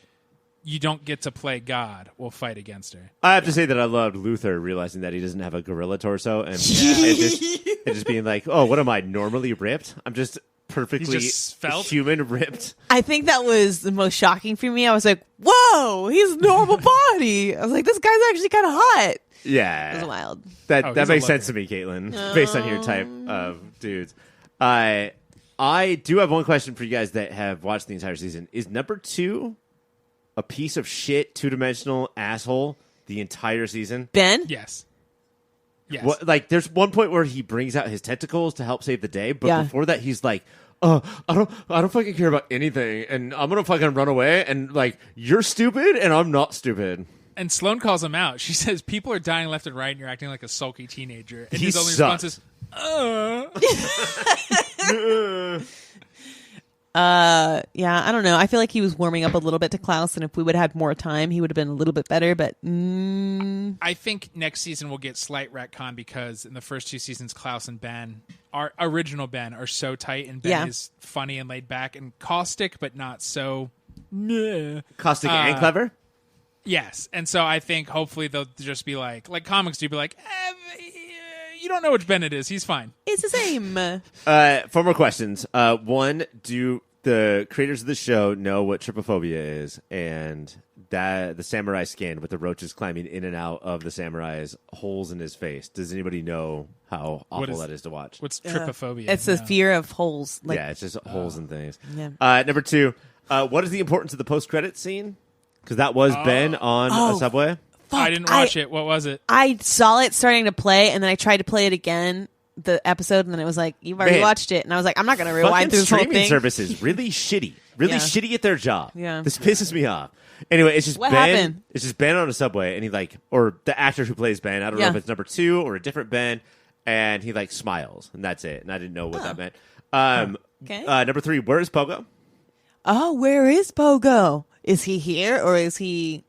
S4: you don't get to play God. We'll fight against her.
S3: I have to say that I loved Luther realizing that he doesn't have a gorilla torso and just being like, "Oh, what am I normally ripped? I'm just perfectly
S4: just felt?
S3: human ripped."
S2: I think that was the most shocking for me. I was like, whoa, he's normal body. I was like, this guy's actually kind of hot. It
S3: Yeah,
S2: was wild.
S3: that
S4: he's
S3: that
S4: a
S3: makes
S4: lover.
S3: sense to me, Caitlin, based on your type of dudes. I do have one question for you guys that have watched the entire season. Is number 2 a piece of shit, 2-dimensional asshole the entire season?
S2: Ben?
S4: Yes. Yes.
S3: What, like, there's one point where he brings out his tentacles to help save the day, but
S2: Yeah.
S3: before that, he's like, I don't fucking care about anything, and I'm gonna fucking run away, and like, you're stupid, and I'm not stupid.
S4: And Sloane calls him out. She says, people are dying left and right, and you're acting like a sulky teenager. And
S3: He
S4: his only
S3: sucks.
S4: response is,
S2: Yeah, I don't know. I feel like he was warming up a little bit to Klaus, and if we would have had more time, he would have been a little bit better, but
S4: I think next season we'll get slight retcon because in the first 2 seasons, Klaus and Ben, our original Ben, are so tight, and Ben
S2: Yeah.
S4: is funny and laid back and caustic, but not so. Meh.
S3: Caustic and clever.
S4: Yes, and so I think hopefully they'll just be like comics do, be like, you don't know which Ben it is. He's fine.
S2: it's the same.
S3: 4 more questions. One, do the creators of the show know what trypophobia is, and that the samurai skin with the roaches climbing in and out of the samurai's holes in his face? Does anybody know how awful that is to watch?
S4: What's trypophobia?
S2: It's the
S4: No.
S2: fear of holes. Like,
S3: yeah, it's just holes and things.
S2: Yeah.
S3: Number 2, what is the importance of the post-credit scene? Because that was Ben on a subway.
S4: I didn't watch it. What was it?
S2: I saw it starting to play, and then I tried to play it again, the episode, and then it was like, you've already
S3: Man.
S2: watched it. And I was like, I'm not going to rewind
S3: Fucking
S2: through this whole
S3: streaming
S2: thing.
S3: services really shitty,
S2: Yeah.
S3: shitty at their job.
S2: Yeah.
S3: This pisses me off. Anyway, it's just
S2: What
S3: Ben.
S2: happened?
S3: It's just Ben on a subway, and he like, or the actor who plays Ben. I don't know
S2: Yeah.
S3: if it's number 2 or a different Ben, and he like smiles, and that's it. And I didn't know what that meant.
S2: Okay.
S3: Number 3, where is Pogo?
S2: Oh, where is Pogo? Is he here, or is he...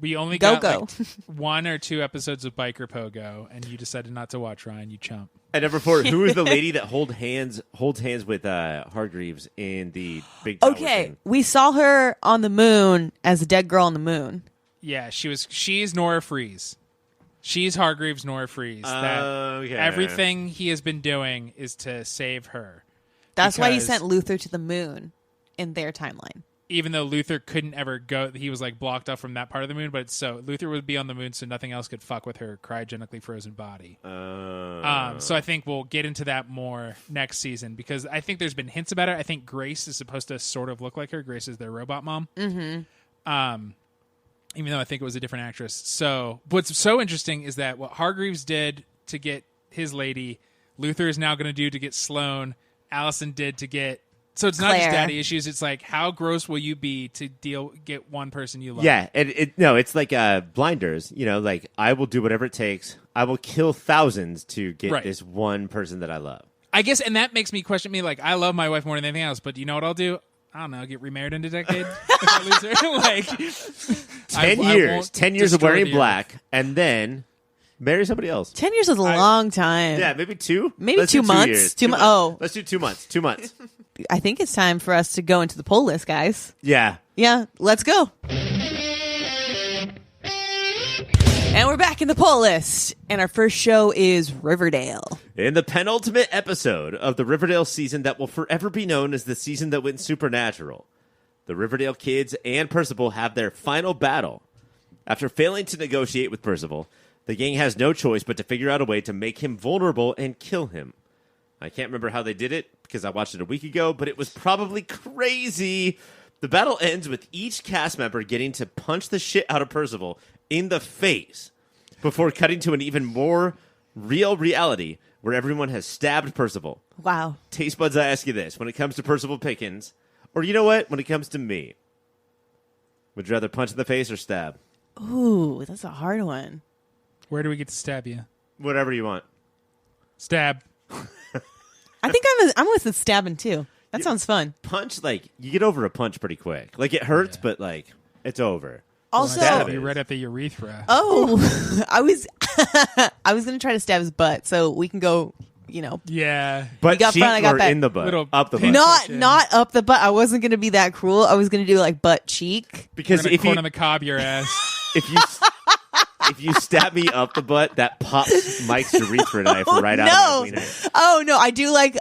S4: We only
S2: Go,
S4: got
S2: go.
S4: like 1 or 2 episodes of Biker Pogo, and you decided not to watch, Ryan. You chump.
S3: And number 4, who is the lady that holds hands with Hargreaves in the big tower
S2: Okay,
S3: scene?
S2: we saw her on the moon as a dead girl on the moon.
S4: Yeah, she's Nora Freeze. She's Hargreaves Nora Freeze. That
S3: Okay.
S4: everything he has been doing is to save her.
S2: That's why he
S4: Because
S2: sent Luther to the moon in their timeline.
S4: even though Luther couldn't ever go, he was like blocked off from that part of the moon. But so Luther would be on the moon, so nothing else could fuck with her cryogenically frozen body. So I think we'll get into that more next season because I think there's been hints about it. I think Grace is supposed to sort of look like her. Grace is their robot mom. Mm-hmm. Even though I think it was a different actress. So what's so interesting is that what Hargreaves did to get his lady, Luther is now going to do to get Sloane. Allison did to get. So it's not just
S2: Claire.
S4: daddy issues. It's like, how gross will you be to get one person you love?
S3: Yeah, and it's like blinders. You know, like I will do whatever it takes. I will kill thousands to get
S4: Right.
S3: this one person that I love.
S4: I guess, and that makes me question me. Like, I love my wife more than anything else, but do you know what I'll do? I don't know. Get remarried in a decade if I lose her. Like
S3: 10
S4: I
S3: years,
S4: won't
S3: 10 years of
S4: destroy
S3: wearing
S4: the
S3: black, and then marry somebody else.
S2: 10 years is a long time.
S3: Yeah, maybe 2.
S2: Maybe
S3: Let's
S2: 2
S3: do
S2: months.
S3: years.
S2: 2
S3: 2
S2: months.
S3: months.
S2: Oh,
S3: Let's do 2 months. 2 months.
S2: I think it's time for us to go into the poll list, guys.
S3: Yeah.
S2: Yeah, let's go. And we're back in the poll list. And our first show is Riverdale.
S3: In the penultimate episode of the Riverdale season that will forever be known as the season that went supernatural, the Riverdale kids and Percival have their final battle. After failing to negotiate with Percival, the gang has no choice but to figure out a way to make him vulnerable and kill him. I can't remember how they did it because I watched it a week ago, but it was probably crazy. The battle ends with each cast member getting to punch the shit out of Percival in the face before cutting to an even more real reality where everyone has stabbed Percival.
S2: Wow.
S3: Taste buds, I ask you this. When it comes to Percival Pickens, or you know what? When it comes to me, would you rather punch in the face or stab?
S2: Ooh, that's a hard one.
S4: Where do we get to stab you?
S3: Whatever you want.
S4: Stab.
S2: I think I'm with the stabbing too. That sounds fun.
S3: Punch, like, you get over a punch pretty quick. Like, it hurts, but, like, it's over.
S2: Also,
S4: Stab you right at the urethra.
S2: oh, I was going to try to stab his butt, so we can go,
S4: Yeah.
S3: But
S2: got
S3: cheek
S2: front, I got
S3: or
S2: back.
S3: in the butt?
S4: Little
S3: Up the butt.
S2: not up the butt. I wasn't going to be that cruel. I was going to do like butt cheek.
S3: Because if
S4: corn
S3: you,
S4: on the cob your ass.
S3: if you stab me up the butt, that pops Mike's urethra knife right out of my wiener.
S2: Oh no, I do like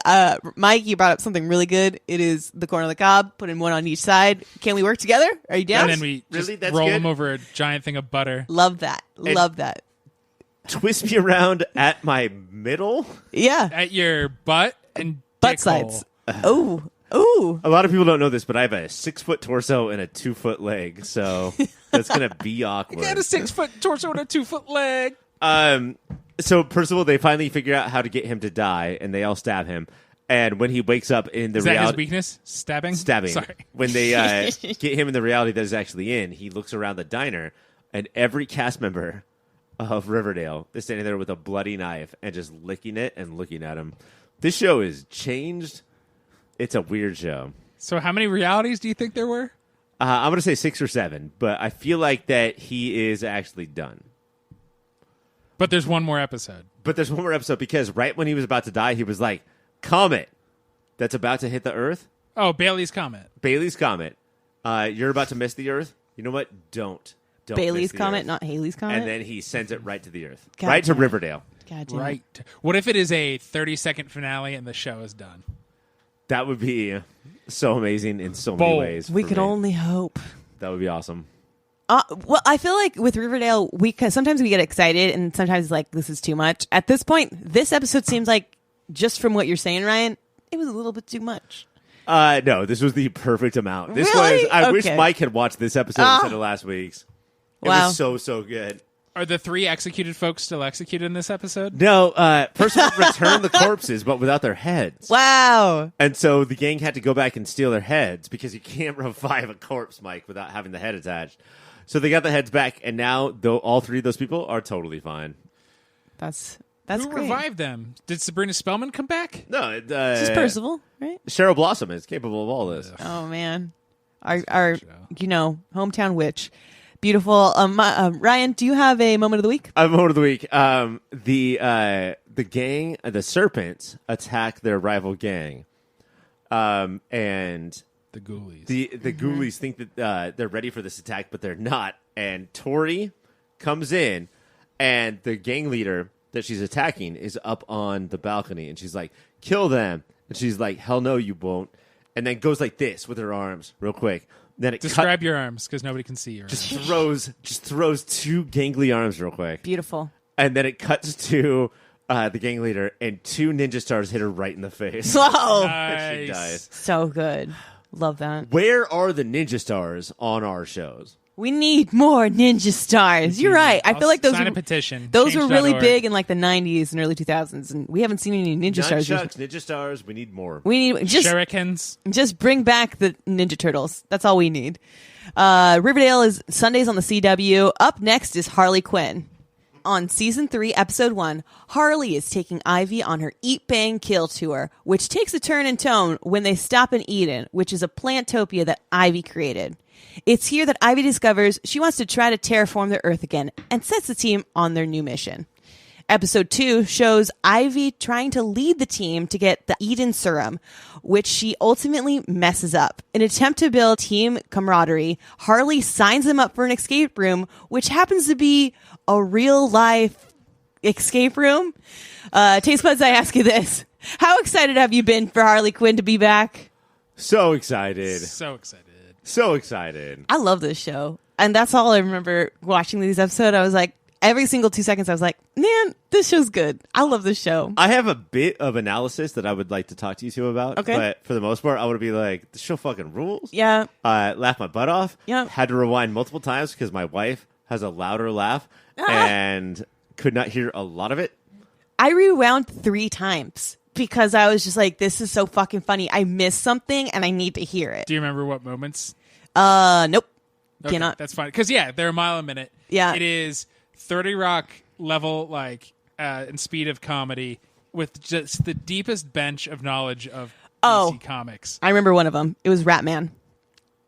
S2: Mike. You brought up something really good. It is the corn on the cob. Putting one on each side. Can we work together? Are you down?
S4: And then we just
S3: Really? That's
S4: roll
S3: good?
S4: them over a giant thing of butter.
S2: Love that. Love that.
S3: Twist me around at my middle?
S2: Yeah,
S4: At your butt and
S2: butt
S4: dick
S2: sides.
S4: hole.
S2: Ooh.
S3: A lot of people don't know this, but I have a 6-foot torso and a 2-foot leg, so that's going to be awkward.
S4: Got a 6-foot torso and a 2-foot leg.
S3: So Percival, they finally figure out how to get him to die, and they all stab him. And when he wakes up in the
S4: Is that his
S3: reality,
S4: weakness? Stabbing. Sorry.
S3: When they get him in the reality that he's actually in, he looks around the diner, and every cast member of Riverdale is standing there with a bloody knife and just licking it and looking at him. This show is changed. It's a weird show.
S4: So how many realities do you think there were?
S3: I'm going to say 6 or 7, but I feel like that he is actually done.
S4: But there's one more episode.
S3: But there's one more episode because right when he was about to die, he was like, "Comet that's about to hit the Earth.
S4: Oh, Bailey's Comet.
S3: Bailey's Comet. You're about to miss the Earth. You know what? Don't
S2: Bailey's
S3: miss the
S2: comet,
S3: Earth."
S2: not Haley's comet.
S3: And then he sends it right to the Earth,
S2: God
S3: right to
S2: damn it.
S3: Riverdale.
S2: God damn it.
S4: Right. What if it is a 30-second finale and the show is done?
S3: That would be so amazing in so many
S4: Bold.
S3: ways.
S2: We
S3: for
S2: could
S3: me.
S2: only hope.
S3: That would be awesome.
S2: Well, I feel like with Riverdale, sometimes we get excited, and sometimes like this is too much. At this point, this episode seems like, just from what you're saying, Ryan, it was a little bit too much.
S3: No, this was the perfect amount. This
S2: Really?
S3: was. I wish
S2: Okay.
S3: Mike had watched this episode instead of last week's. It
S2: Wow.
S3: was so good.
S4: Are the 3 executed folks still executed in this episode?
S3: No, Percival returned the corpses, but without their heads.
S2: Wow.
S3: And so the gang had to go back and steal their heads because you can't revive a corpse, Mike, without having the head attached. So they got the heads back, and now all 3 of those people are totally fine.
S2: That's
S4: Who
S2: great.
S4: revived them? Did Sabrina Spellman come back?
S3: No,
S2: This is Percival, right?
S3: Cheryl Blossom is capable of all this.
S2: Oh man, our hometown witch. Beautiful. Ryan, do you have a moment of the week?
S3: Moment of the week. The gang, the serpents, attack their rival gang, and
S4: The Ghoulies.
S3: the Ghoulies think that they're ready for this attack, but they're not. And Tori comes in, and the gang leader that she's attacking is up on the balcony, and she's like, "Kill them!" And she's like, "Hell no, you won't!" And then goes like this with her arms, real quick. Then it
S4: Describe your arms, because nobody can see your arms.
S3: just throws 2 gangly arms real quick.
S2: Beautiful.
S3: And then it cuts to the gang leader, and 2 ninja stars hit her right in the face.
S2: Whoa,
S3: And she
S4: Nice.
S3: dies.
S2: so good. Love that.
S3: Where are the ninja stars on our shows?
S2: We need more ninja stars. You're right. I feel like those
S4: Sign
S2: were,
S4: a petition.
S2: those were really
S4: Change.org.
S2: big in like the 90s and early 2000s, and we haven't seen any ninja stars.
S3: Nunchucks, ninja stars, we need more.
S2: We need
S4: Shurikens.
S2: just bring back the Ninja Turtles. That's all we need. Riverdale is Sundays on the CW. Up next is Harley Quinn. On season 3, episode 1, Harley is taking Ivy on her Eat, Bang, Kill tour, which takes a turn in tone when they stop in Eden, which is a plantopia that Ivy created. It's here that Ivy discovers she wants to try to terraform the Earth again and sets the team on their new mission. Episode 2 shows Ivy trying to lead the team to get the Eden Serum, which she ultimately messes up. In an attempt to build team camaraderie, Harley signs them up for an escape room, which happens to be a real-life escape room. Taste Buds, I ask you this. How excited have you been for Harley Quinn to be back?
S3: So excited.
S4: So excited.
S3: So excited.
S2: I love this show. And that's all I remember watching these episodes. I was like, every single 2 seconds, I was like, man, this show's good. I love this show.
S3: I have a bit of analysis that I would like to talk to you two about.
S2: Okay.
S3: But for the most part, I would be like, the show fucking rules.
S2: Yeah.
S3: Laugh my butt off.
S2: Yeah.
S3: Had to rewind multiple times because my wife has a louder laugh and could not hear a lot of it.
S2: I rewound 3 times because I was just like, this is so fucking funny. I missed something and I need to hear it.
S4: Do you remember what moments?
S2: Nope.
S4: Okay,
S2: Cannot.
S4: That's fine. Because, they're a mile a minute.
S2: Yeah.
S4: It is 30 Rock level, and speed of comedy with just the deepest bench of knowledge of DC Comics.
S2: I remember one of them. It was Ratman.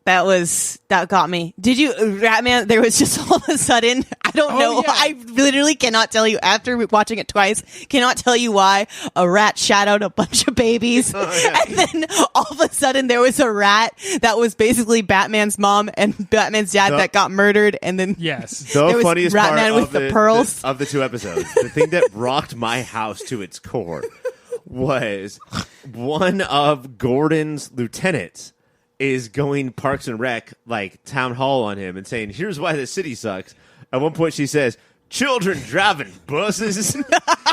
S2: That got me. Did you, Ratman, there was just all of a sudden, I don't know.
S4: Yeah.
S2: I literally cannot tell you, after watching it twice, cannot tell you why a rat shadowed a bunch of babies. And then all of a sudden there was a rat that was basically Batman's mom and Batman's dad that got murdered. And then
S4: Yes.
S2: there
S3: The
S2: was
S3: funniest
S2: Ratman
S3: part
S2: with
S3: of
S2: the pearls.
S3: of the 2 episodes, the thing that rocked my house to its core was one of Gordon's lieutenants is going Parks and Rec, town hall on him and saying, here's why the city sucks. At one point she says, children driving buses.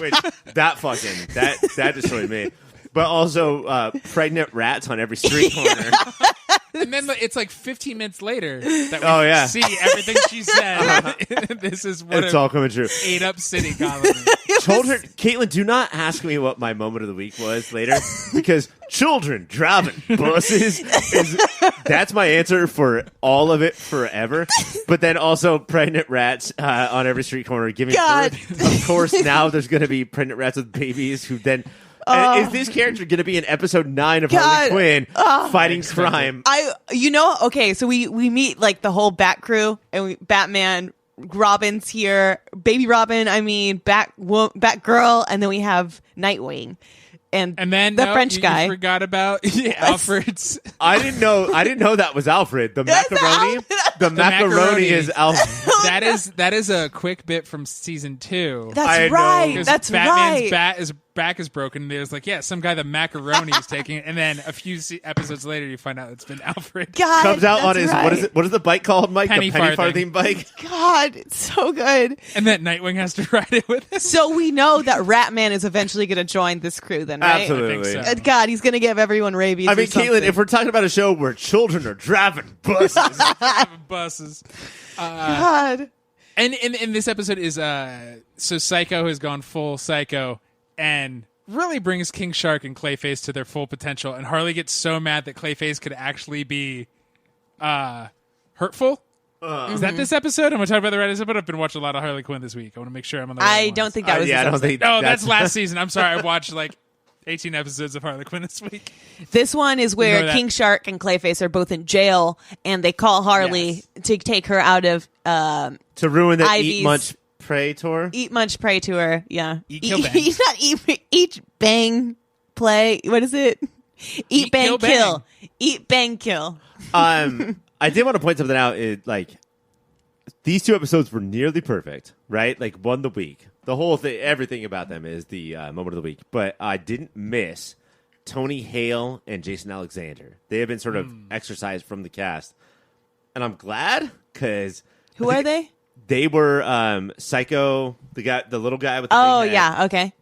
S3: Which, that destroyed me. But also pregnant rats on every street corner.
S4: And then it's 15 minutes later that we see everything she said. This is what
S3: It's all coming true.
S4: ate up city comedy.
S3: Children, Caitlin, do not ask me what my moment of the week was later, because children driving buses that's my answer for all of it forever. But then also pregnant rats on every street corner giving birth. Of course, now there's going to be pregnant rats with babies who then. Is this character going to be in episode 9 of Harley Quinn fighting crime?
S2: So we meet the whole Bat crew and Batman. Robin's here, baby Robin. Batgirl, and then we have Nightwing, and then the French guy.
S4: You forgot about Alfred's.
S3: I didn't know that was Alfred. The macaroni. The macaroni is Alfred.
S4: That is a quick bit from season 2.
S2: That's right. That's
S4: Batman's
S2: right.
S4: back is broken. There's some guy the macaroni is taking it, and then a few episodes later you find out it's been Alfred.
S2: God,
S3: comes out on his
S2: right.
S3: what is the bike called, Mike?
S4: Penny
S3: the penny
S4: farthing
S3: bike.
S2: God, it's so good.
S4: And then Nightwing has to ride it with him.
S2: So we know that Ratman is eventually going to join this crew, then, right?
S3: Absolutely.
S4: I think so.
S2: God, he's going to give everyone rabies.
S3: I mean, Caitlin, if we're talking about a show where children are driving buses,
S4: Buses.
S2: God.
S4: And in this episode is so Psycho has gone full psycho and really brings King Shark and Clayface to their full potential. And Harley gets so mad that Clayface could actually be hurtful. Is that this episode? I'm going to talk about the right episode. I've been watching a lot of Harley Quinn this week. I want to make sure I'm on the right
S2: I
S4: ones.
S2: don't think that was.
S3: I don't think.
S4: Oh, that's last season. I'm sorry. I watched 18 episodes of Harley Quinn this week.
S2: This one is where
S4: Ignore that.
S2: King Shark and Clayface are both in jail, and they call Harley to take her out of
S3: to ruin the
S2: Ivy's
S3: Eat Munch Pray tour.
S2: Eat Munch Pray tour. Yeah,
S4: Eat, Kill, Bang.
S2: Eat Bang Play. What is it? Eat Bang
S4: Kill,
S2: Kill.
S4: Bang.
S2: Eat Bang Kill.
S3: I did want to point something out. These 2 episodes were nearly perfect, right? Won the week. The whole thing, everything about them is the moment of the week. But I didn't miss Tony Hale and Jason Alexander. They have been sort of exercised from the cast. And I'm glad, because...
S2: Who are they?
S3: They were Psycho, the little guy with the big head.
S2: Yeah, okay.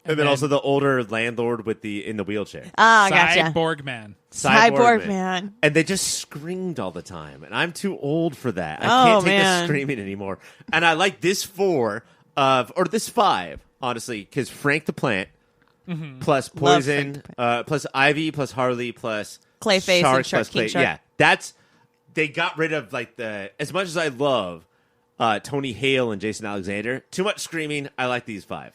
S3: And then also the older landlord in the wheelchair.
S2: Ah, gotcha.
S4: Cyborg Man.
S2: Cyborg Man.
S3: And they just screamed all the time. And I'm too old for that. I
S2: Oh,
S3: can't take
S2: man.
S3: the screaming anymore. And I like this 4 or this 5, honestly, because Frank the Plant plus Poison, plus Ivy, plus Harley, plus
S2: Clayface
S3: Shark,
S2: and Shark,
S3: plus
S2: King Shark.
S3: Yeah, they got rid of as much as I love Tony Hale and Jason Alexander, too much screaming. I like these 5.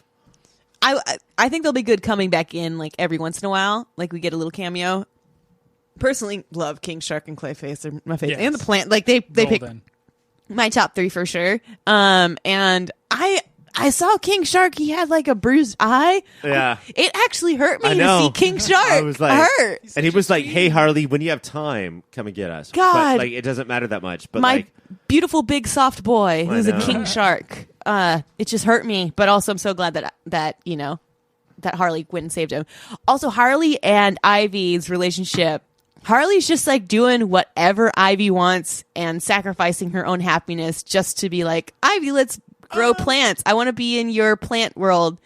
S2: I think they'll be good coming back in every once in a while. We get a little cameo. Personally, love King Shark and Clayface. They're my favorite.
S4: Yes.
S2: And the Plant. They pick
S4: Golden.
S2: my top 3 for sure. And I saw King Shark. He had a bruised eye.
S3: Yeah.
S2: It actually hurt me
S3: I
S2: to
S3: know.
S2: see King Shark.
S3: I was
S2: hurt.
S3: And he was like, "Hey Harley, when you have time, come and get us."
S2: God.
S3: But it doesn't matter that much. But
S2: My beautiful big soft boy who's a
S3: know.
S2: King Shark. it just hurt me. But also, I'm so glad that Harley Quinn saved him. Also, Harley and Ivy's relationship. Harley's just like doing whatever Ivy wants and sacrificing her own happiness just to be like, Ivy, let's grow plants. I want to be in your plant world.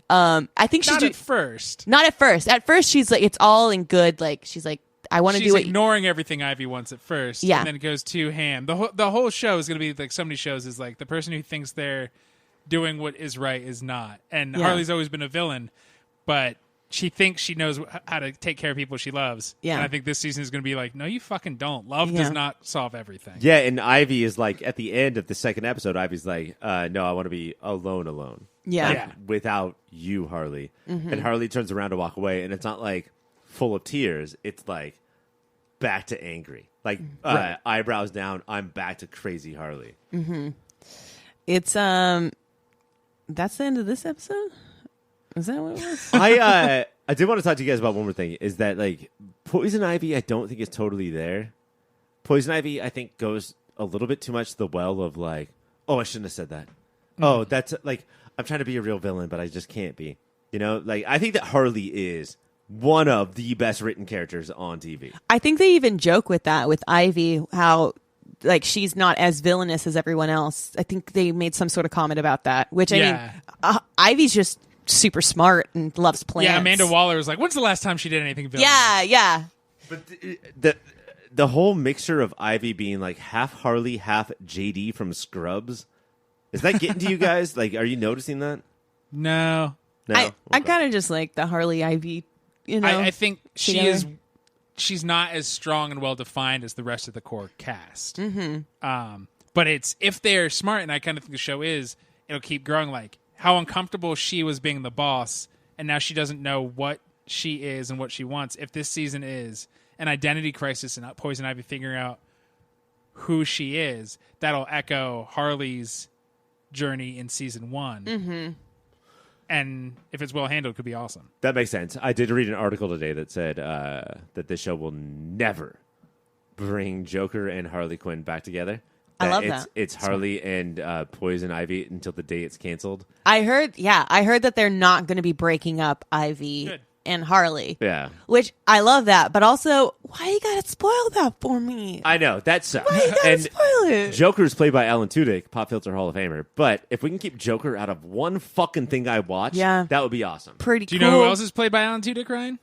S2: I think she's
S4: at first.
S2: Not at first. At first, she's like, it's all in good. Like, she's like, I want to do it.
S4: She's ignoring everything Ivy wants at first.
S2: Yeah.
S4: And then it goes to ham. The whole show is going to be like so many shows is like the person who thinks they're doing what is right is not. And Harley's always been a villain, but she thinks she knows how to take care of people she loves.
S2: Yeah.
S4: And I think this season is going to be like, no, you fucking don't. Love does not solve everything.
S3: Yeah, and Ivy is like, at the end of the second episode, Ivy's like, no, I want to be alone.
S2: Yeah.
S3: Like, without you, Harley.
S2: Mm-hmm.
S3: And Harley turns around to walk away, and it's not like full of tears. It's like back to angry. Like, eyebrows down, I'm back to crazy Harley.
S2: Mm-hmm. It's, that's the end of this episode? Is that what it was?
S3: I did want to talk to you guys about one more thing. Is that like Poison Ivy? I don't think is totally there. Poison Ivy, I think, goes a little bit too much to the well of like, oh, I shouldn't have said that. Oh, that's like I'm trying to be a real villain, but I just can't be. You know, like I think that Harley is one of the best written characters on TV.
S2: I think they even joke with that with Ivy, how like she's not as villainous as everyone else. I think they made some sort of comment about that. Which I mean, Ivy's just super smart and loves plants.
S4: Yeah, Amanda Waller was like, when's the last time she did anything villainous?
S2: Yeah.
S3: But the whole mixture of Ivy being like half Harley, half JD from Scrubs, is that getting to you guys? Like, are you noticing that?
S4: No.
S2: I kind of just like the Harley Ivy, you know.
S4: I think she's not as strong and well defined as the rest of the core cast. Mm-hmm. But it's if they're smart, and I kind of think the show is, it'll keep growing. Like how uncomfortable she was being the boss, and now she doesn't know what she is and what she wants. If this season is an identity crisis and Poison Ivy figuring out who she is, that'll echo Harley's journey in season 1. Mm-hmm. And if it's well handled, it could be awesome.
S3: That makes sense. I did read an article today that said that this show will never bring Joker and Harley Quinn back together.
S2: I love that.
S3: It's Harley and Poison Ivy until the day it's canceled.
S2: I heard that they're not going to be breaking up Ivy and Harley.
S3: Yeah.
S2: Which I love that, but also, why you gotta spoil that for me?
S3: I know, that sucks.
S2: Why you gotta spoil it?
S3: Joker's played by Alan Tudyk, Pop Filter Hall of Famer. But if we can keep Joker out of one fucking thing I watch, that would be awesome.
S2: Pretty
S4: cool.
S2: Do
S4: you know who else is played by Alan Tudyk, Ryan?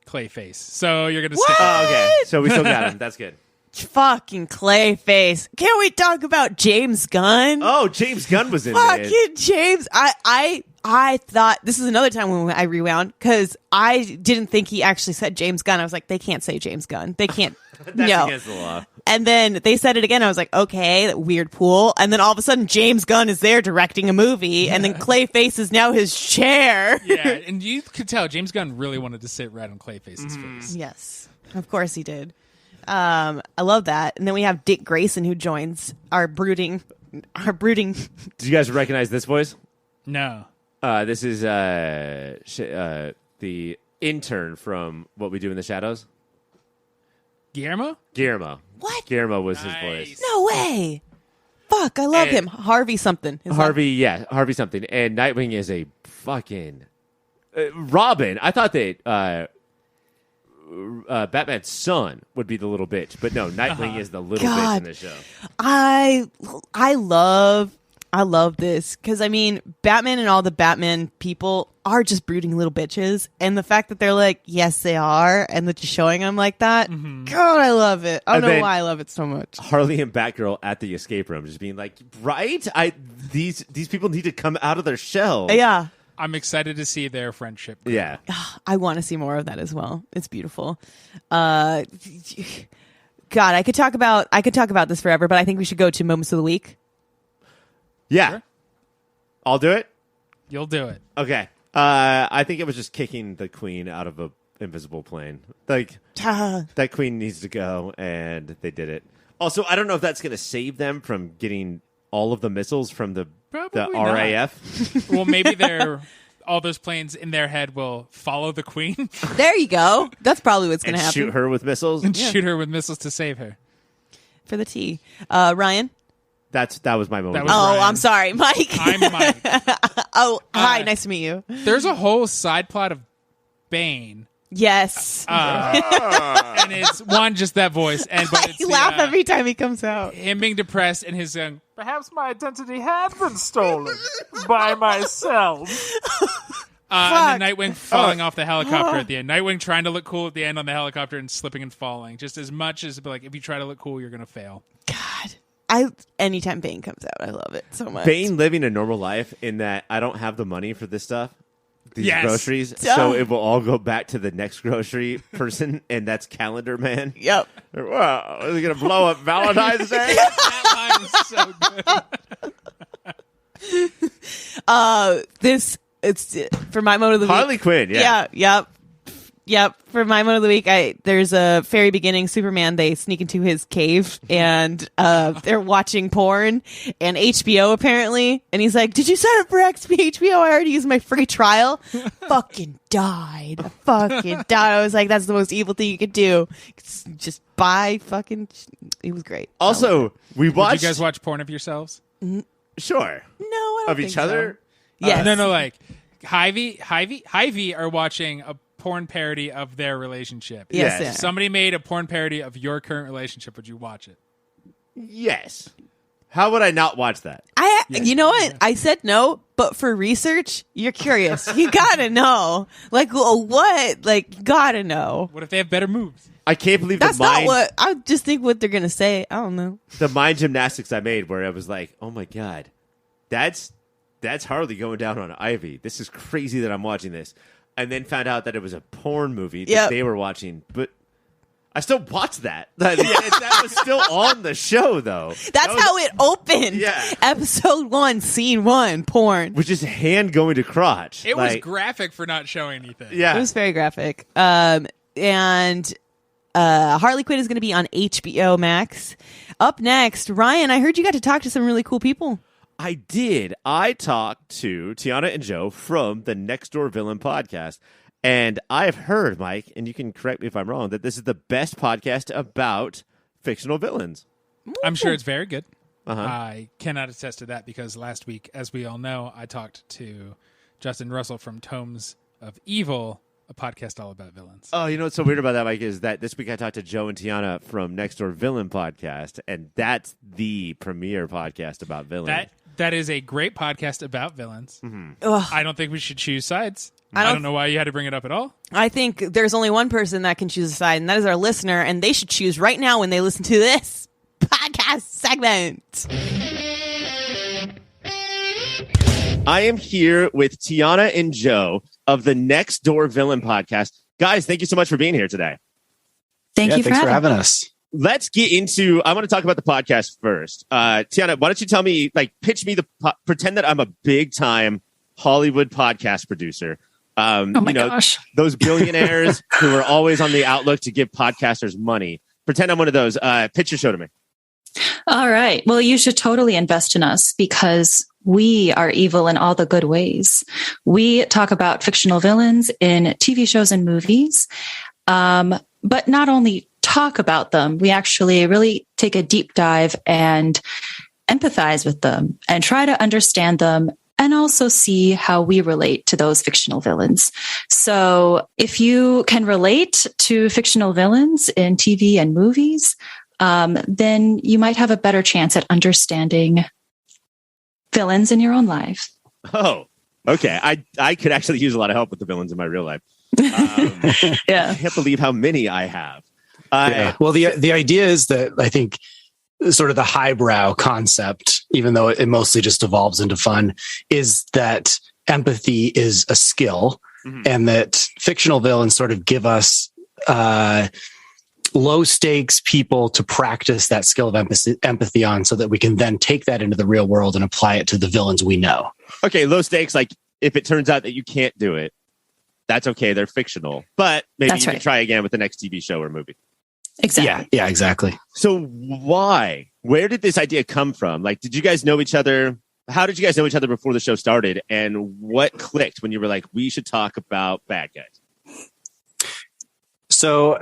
S4: Clayface. So you're gonna stick.
S3: Oh, okay. So we still got him. That's good.
S2: Fucking Clayface. Can't we talk about James Gunn?
S3: Oh, James Gunn was in
S2: fucking
S3: it.
S2: James. I thought this is another time when I rewound because I didn't think he actually said James Gunn. I was like, they can't say James Gunn. They can't.
S3: That's
S2: no.
S3: against the law.
S2: And then they said it again. I was like, okay, that weird pool. And then all of a sudden, James Gunn is there directing a movie, and then Clayface is now his chair.
S4: Yeah, and you could tell James Gunn really wanted to sit right on Clayface's face.
S2: Yes, of course he did. I love that. And then we have Dick Grayson who joins our brooding.
S3: Did you guys recognize this voice?
S4: No.
S3: This is the intern from What We Do in the Shadows.
S4: Guillermo?
S2: What?
S3: Guillermo was his voice.
S2: No way. Fuck, I love him. Harvey something.
S3: Harvey something. And Nightwing is a fucking... Robin, I thought that Batman's son would be the little bitch. But no, Nightwing is the little bitch in the show.
S2: I love this because, I mean, Batman and all the Batman people are just brooding little bitches. And the fact that they're like, yes, they are, and that you're showing them like that, God, I love it. I don't know why I love it so much.
S3: Harley and Batgirl at the escape room just being like, right? These people need to come out of their shell.
S2: Yeah.
S4: I'm excited to see their friendship grow.
S3: Yeah.
S2: I want to see more of that as well. It's beautiful. God, I could talk about this forever, but I think we should go to Moments of the Week.
S3: Yeah.
S4: Sure.
S3: I'll do it.
S4: You'll do it.
S3: Okay. I think it was just kicking the queen out of a invisible plane. Like, that queen needs to go, and they did it. Also, I don't know if that's going to save them from getting all of the missiles from the RAF.
S4: Well, maybe all those planes in their head will follow the queen.
S2: There you go. That's probably what's going to happen.
S3: Shoot her with missiles.
S4: And shoot her with missiles to save her.
S2: For the tea. Ryan?
S3: That was my moment.
S4: That was
S2: Oh,
S4: Ryan.
S2: I'm sorry, Mike.
S4: I'm Mike.
S2: Oh, hi, nice to meet you.
S4: There's a whole side plot of Bane.
S2: Yes.
S4: And it's one, just that voice. But it's
S2: I laugh every time he comes out.
S4: him being depressed and his perhaps my identity had been stolen by myself. And then Nightwing falling off the helicopter at the end. Nightwing trying to look cool at the end on the helicopter and slipping and falling. Just as much as like if you try to look cool, you're gonna fail.
S2: God. Anytime Bane comes out, I love it so much.
S3: Bane living a normal life in that I don't have the money for this stuff, these
S4: Yes.
S3: groceries,
S2: Duh.
S3: so it will all go back to the next grocery person, and that's Calendar Man.
S2: Yep.
S3: Wow, is he gonna blow up Valentine's Day?
S4: That line is so good.
S2: It's for my moment of the week.
S3: Harley Quinn, yeah.
S2: Yep. For my moment of the week, there's a very beginning Superman. They sneak into his cave and they're watching porn and HBO apparently. And he's like, "Did you sign up for HBO? I already used my free trial." Fucking died. I was like, that's the most evil thing you could do. Just buy fucking. It was great.
S3: Also, we
S4: Did
S3: watched.
S4: you guys watch porn of yourselves?
S3: Sure.
S2: No, I don't
S3: Of
S2: think
S3: each other?
S2: So. Yes.
S4: No, like Hy-Vee are watching a porn parody of their relationship.
S2: Yes.
S3: Yes.
S2: Yeah.
S4: If somebody made a porn parody of your current relationship, would you watch it?
S3: Yes. How would I not watch that?
S2: You know what? I said no, but for research, you're curious. You gotta know. Like, what? Like, you gotta know.
S4: What if they have better moves?
S3: I can't believe
S2: That's
S3: the
S2: not
S3: mind.
S2: what I just think what they're gonna say. I don't know.
S3: The mind gymnastics I made, where I was like, "Oh my god, that's Harley going down on Ivy. This is crazy that I'm watching this." And then found out that it was a porn movie that
S2: Yep.
S3: they were watching, but I still watched that. That was still on the show, though.
S2: That's how it opened.
S3: Yeah.
S2: Episode 1, scene 1, porn.
S3: Which is hand going to crotch.
S4: It was graphic for not showing anything.
S3: Yeah.
S2: It was very graphic. And Harley Quinn is going to be on HBO Max. Up next, Ryan, I heard you got to talk to some really cool people.
S3: I did. I talked to Tiana and Joe from the Next Door Villain podcast. And I've heard, Mike, and you can correct me if I'm wrong, that this is the best podcast about fictional villains.
S4: I'm sure it's very good.
S3: Uh-huh.
S4: I cannot attest to that because last week, as we all know, I talked to Justin Russell from Tomes of Evil, a podcast all about villains.
S3: Oh, you know what's so weird about that, Mike, is that this week I talked to Joe and Tiana from Next Door Villain podcast, and that's the premier podcast about villains.
S4: That is a great podcast about villains.
S2: Ugh.
S4: I don't think we should choose sides.
S2: I
S4: I
S2: don't
S4: don't know why you had to bring it up at all.
S2: I think there's only one person that can choose a side, and that is our listener, and they should choose right now when they listen to this podcast segment.
S3: I am here with Tiana and Joe of the Next Door Villain podcast. Guys, thank you so much for being here today.
S1: Thank you
S5: thanks for
S1: having
S5: having us.
S3: Let's get into, I want to talk about the podcast first. Tiana, why don't you tell me, pitch me pretend that I'm a big time Hollywood podcast producer.
S1: Oh my gosh.
S3: Those billionaires who are always on the outlook to give podcasters money. Pretend I'm one of those. Pitch your show to me.
S1: All right. Well, you should totally invest in us because we are evil in all the good ways. We talk about fictional villains in TV shows and movies, but not only talk about them, we actually really take a deep dive and empathize with them and try to understand them and also see how we relate to those fictional villains. So if you can relate to fictional villains in TV and movies, then you might have a better chance at understanding villains in your own life.
S3: Oh, okay. I could actually use a lot of help with the villains in my real life.
S1: Yeah.
S3: I can't believe how many I have.
S5: Yeah. Well, the idea is that I think sort of the highbrow concept, even though it mostly just evolves into fun, is that empathy is a skill, and that fictional villains sort of give us low stakes people to practice that skill of empathy on, so that we can then take that into the real world and apply it to the villains we know.
S3: Okay, low stakes. Like if it turns out that you can't do it, that's okay. They're fictional, but maybe
S1: That's
S3: you can
S1: right.
S3: try again with the next TV show or movie.
S1: Exactly.
S5: Yeah, exactly.
S3: So why? Where did this idea come from? Like, did you guys know each other? How did you guys know each other before the show started? And what clicked when you were like, we should talk about bad guys?
S5: So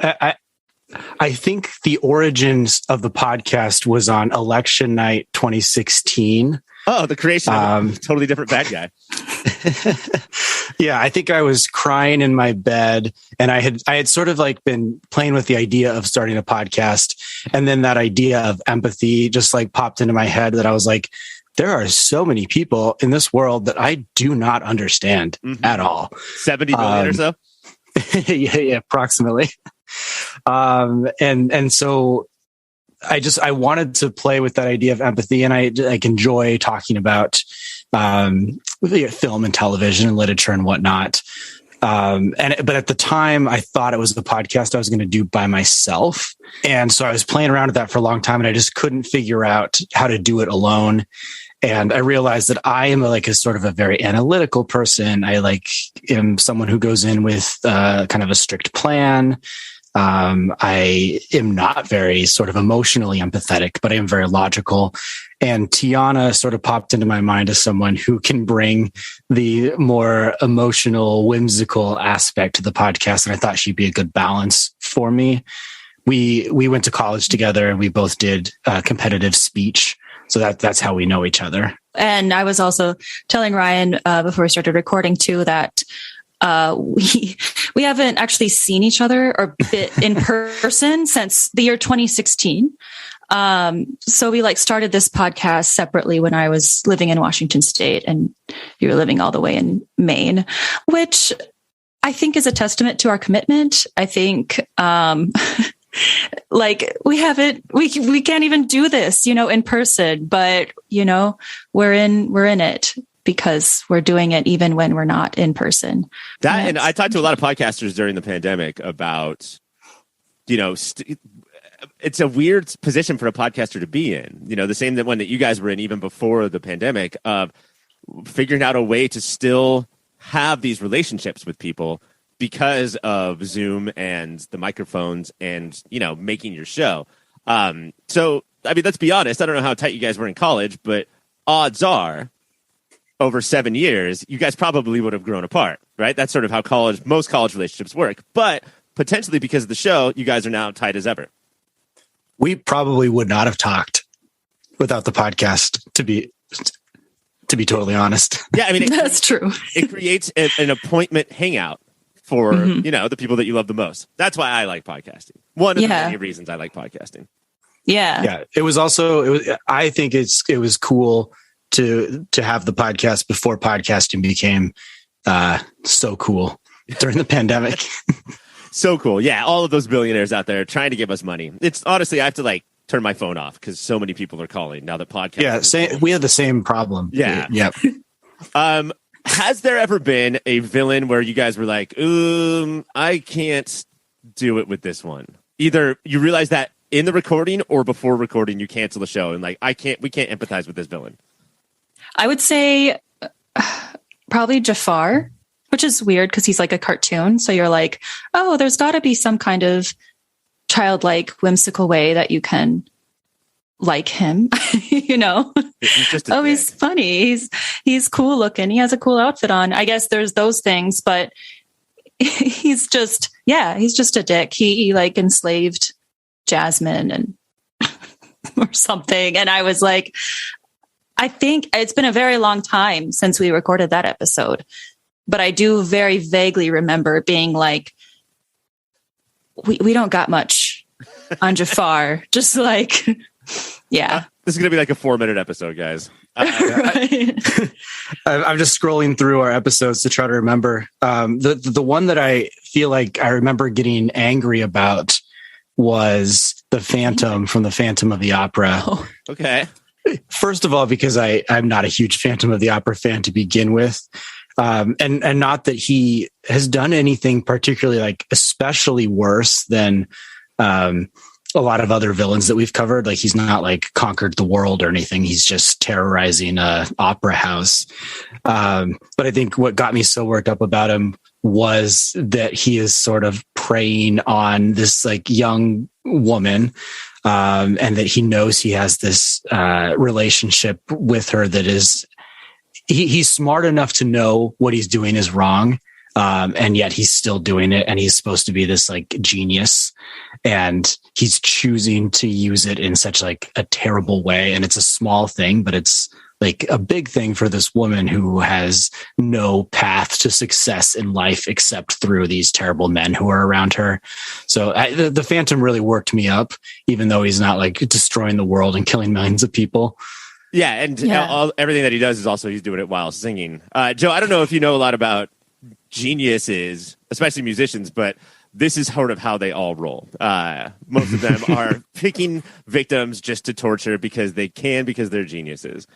S5: I think the origins of the podcast was on election night 2016.
S3: Oh, the creation of a totally different bad guy.
S5: Yeah, I think I was crying in my bed, and I had sort of like been playing with the idea of starting a podcast, and then that idea of empathy just like popped into my head that I was like, there are so many people in this world that I do not understand at all.
S3: 70 million or so?
S5: yeah, approximately. And so I wanted to play with that idea of empathy, and I enjoy talking about film and television and literature and whatnot. But at the time, I thought it was the podcast I was going to do by myself, and so I was playing around with that for a long time, and I just couldn't figure out how to do it alone. And I realized that I am a sort of a very analytical person. I am someone who goes in with kind of a strict plan. I am not very sort of emotionally empathetic, but I am very logical. And Tiana sort of popped into my mind as someone who can bring the more emotional, whimsical aspect to the podcast. And I thought she'd be a good balance for me. We went to college together, and we both did competitive speech. So that's how we know each other.
S1: And I was also telling Ryan before we started recording too that we haven't actually seen each other or bit in person since the year 2016. So we started this podcast separately when I was living in Washington State and you were living all the way in Maine, which I think is a testament to our commitment. I think, we can't even do this, in person, but we're in it because we're doing it even when we're not in person.
S3: And I talked to a lot of podcasters during the pandemic about, it's a weird position for a podcaster to be in, the same one that you guys were in even before the pandemic, of figuring out a way to still have these relationships with people because of Zoom and the microphones and, making your show. So, let's be honest. I don't know how tight you guys were in college, but odds are over 7 years, you guys probably would have grown apart, right? That's sort of how most college relationships work. But potentially because of the show, you guys are now tight as ever.
S5: We probably would not have talked without the podcast, to be totally honest.
S3: Yeah,
S1: that's true.
S3: It creates an appointment hangout for, the people that you love the most. That's why I like podcasting. One of the many reasons I like podcasting.
S1: Yeah.
S5: Yeah. It was I think it was cool to have the podcast before podcasting became so cool during the pandemic.
S3: So cool. Yeah. All of those billionaires out there trying to give us money. It's honestly, I have to turn my phone off because so many people are calling now that podcasts.
S5: Yeah. We had the same problem.
S3: Yeah.
S5: Yep.
S3: Has there ever been a villain where you guys were like, I can't do it with this one? Either you realize that in the recording or before recording, you cancel the show and we can't empathize with this villain.
S1: I would say probably Jafar, which is weird because he's like a cartoon. So you're like, oh, there's got to be some kind of childlike, whimsical way that you can like him,
S3: He's just
S1: he's funny. He's cool looking. He has a cool outfit on. I guess there's those things, but he's just a dick. He enslaved Jasmine and or something. And I was like, I think it's been a very long time since we recorded that episode, but I do very vaguely remember being like, we don't got much on Jafar. Just yeah.
S3: This is going to be a 4-minute episode, guys.
S1: Right.
S5: I'm just scrolling through our episodes to try to remember. The one that I feel like I remember getting angry about was the Phantom from the Phantom of the Opera.
S1: Oh.
S3: Okay.
S5: First of all, because I'm not a huge Phantom of the Opera fan to begin with. And not that he has done anything particularly especially worse than a lot of other villains that we've covered. He's not conquered the world or anything. He's just terrorizing a opera house. But I think what got me so worked up about him was that he is sort of preying on this young woman. And that he knows he has this relationship with her that is, he's smart enough to know what he's doing is wrong. And yet he's still doing it. And he's supposed to be this genius. and he's choosing to use it in such like a terrible way. And it's a small thing, but it's like a big thing for this woman who has no path to success in life except through these terrible men who are around her. So the Phantom really worked me up, even though he's not like destroying the world and killing millions of people.
S3: Yeah, and everything that he does is also he's doing it while singing. Joe, I don't know if you know a lot about geniuses, especially musicians, but this is sort of how they all roll. Most of them are picking victims just to torture because they can, because they're geniuses.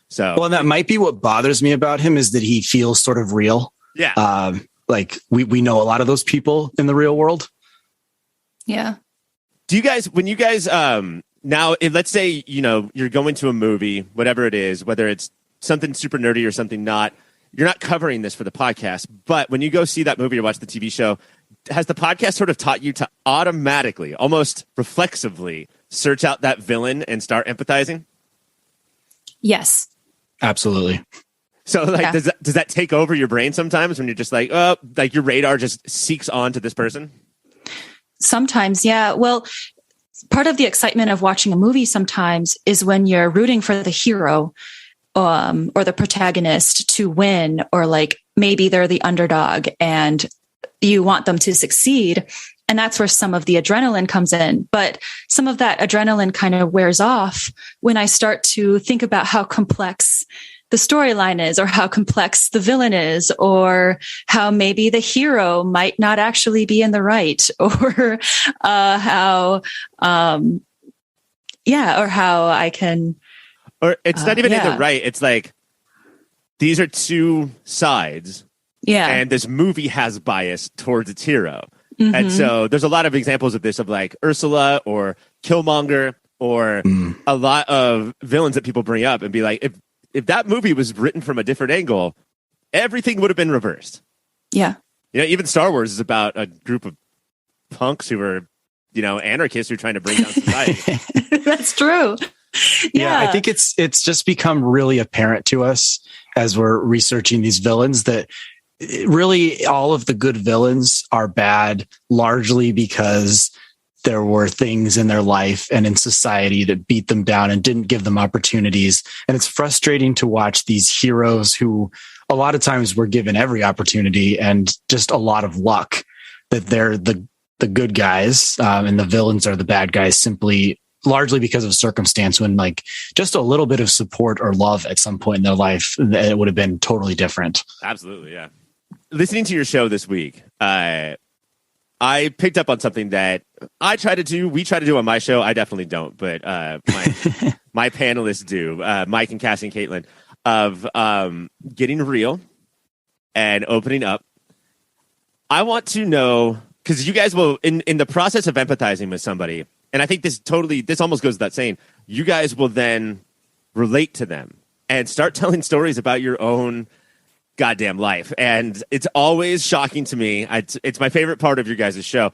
S3: So,
S5: well, and that might be what bothers me about him, is that he feels sort of real.
S3: Yeah.
S5: Like we know a lot of those people in the real world.
S1: Yeah.
S3: Do you guys, when you guys, now, let's say, you're going to a movie, whatever it is, whether it's something super nerdy or something not, you're not covering this for the podcast, but when you go see that movie or watch the TV show, has the podcast sort of taught you to automatically, almost reflexively, search out that villain and start empathizing?
S1: Yes.
S5: Absolutely.
S3: So, does that take over your brain sometimes when you're just like, oh, like your radar just seeks on to this person?
S1: Sometimes, yeah. Well, part of the excitement of watching a movie sometimes is when you're rooting for the hero or the protagonist to win, or like maybe they're the underdog and you want them to succeed. And that's where some of the adrenaline comes in. But some of that adrenaline kind of wears off when I start to think about how complex the storyline is, or how complex the villain is, or how maybe the hero might not actually be in the right, or how I can.
S3: Or it's not even in the right. It's like, these are two sides.
S1: Yeah.
S3: And this movie has bias towards its hero. Mm-hmm. And so there's a lot of examples of this, of like Ursula or Killmonger, or a lot of villains that people bring up and be like, if that movie was written from a different angle, everything would have been reversed.
S1: Yeah.
S3: Even Star Wars is about a group of punks who are, anarchists who are trying to bring down society.
S1: That's true.
S5: Yeah, I think it's just become really apparent to us as we're researching these villains that really all of the good villains are bad, largely because there were things in their life and in society that beat them down and didn't give them opportunities. And it's frustrating to watch these heroes who a lot of times were given every opportunity and just a lot of luck, that they're the good guys and the villains are the bad guys, simply largely because of circumstance, when like just a little bit of support or love at some point in their life, it would have been totally different.
S3: Absolutely. Yeah. Listening to your show this week, I picked up on something that we try to do on my show. I definitely don't, but my panelists do, Mike and Cassie and Caitlin, of getting real and opening up. I want to know, because you guys will, in the process of empathizing with somebody, and I think this almost goes without saying, you guys will then relate to them and start telling stories about your own goddamn life. And it's always shocking to me. It's my favorite part of your guys' show.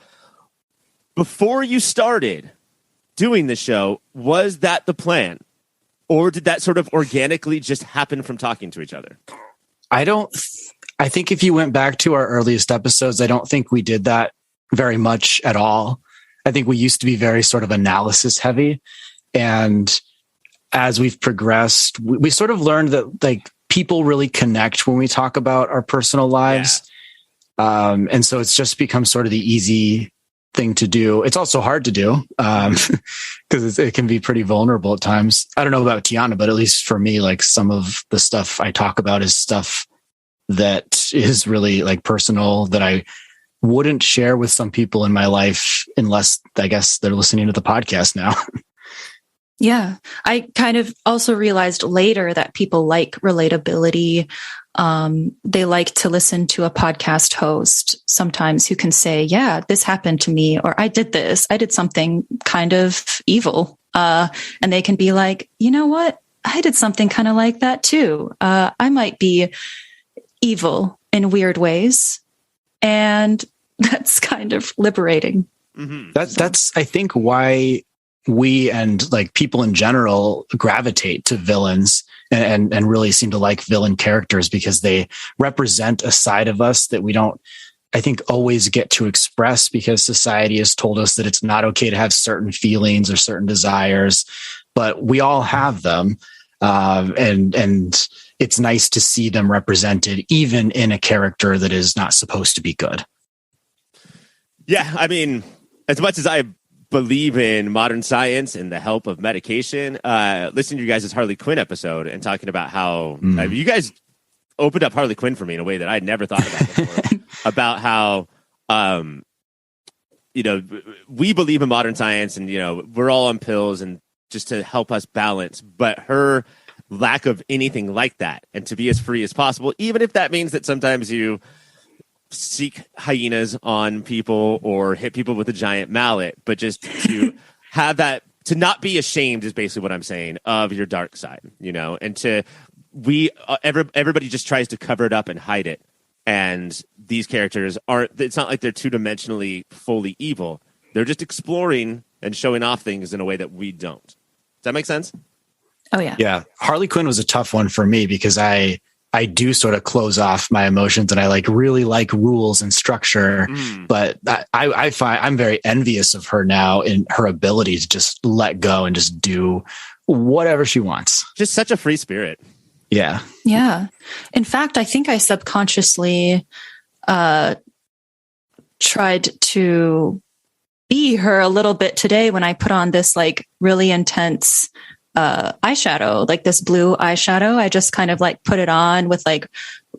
S3: Before you started doing the show, was that the plan? Or did that sort of organically just happen from talking to each other? I think if you went back to our earliest episodes, I don't think we did that very much at all. I think we used to be very sort of analysis heavy. And as we've progressed, we sort of learned that like people really connect when we talk about our personal lives. Yeah. And so it's just become sort of the easy thing to do. It's also hard to do because it can be pretty vulnerable at times. I don't know about Tiana, but at least for me, like some of the stuff I talk about is stuff that is really like personal that I wouldn't share with some people in my life unless I guess they're listening to the podcast now.
S1: Yeah. I kind of also realized later that people like relatability. They like to listen to a podcast host sometimes who can say, yeah, this happened to me, or I did something kind of evil. And they can be like, you know what? I did something kind of like that too. I might be evil in weird ways. And that's kind of liberating.
S3: Mm-hmm.
S5: That's, I think, why we and like people in general gravitate to villains and really seem to like villain characters, because they represent a side of us that we don't I think, always get to express because society has told us that it's not okay to have certain feelings or certain desires, but we all have them. And it's nice to see them represented even in a character that is not supposed to be good.
S3: Yeah. I mean, as much as I believe in modern science and the help of medication, listening to you guys' Harley Quinn episode and talking about how you guys opened up Harley Quinn for me in a way that I'd never thought about before. About how, we believe in modern science and, we're all on pills and just to help us balance. But her lack of anything like that and to be as free as possible, even if that means that sometimes you seek hyenas on people or hit people with a giant mallet, but just to have that, to not be ashamed is basically what I'm saying of your dark side, and everybody just tries to cover it up and hide it. And these characters it's not like they're two-dimensionally fully evil. They're just exploring and showing off things in a way that we don't. Does that make sense?
S1: Oh, yeah.
S5: Yeah. Harley Quinn was a tough one for me because I do sort of close off my emotions and I really like rules and structure, but I find I'm very envious of her now in her ability to just let go and just do whatever she wants.
S3: Just such a free spirit.
S5: Yeah.
S1: Yeah. In fact, I think I subconsciously tried to be her a little bit today when I put on this really intense eyeshadow, this blue eyeshadow. I just kind of put it on with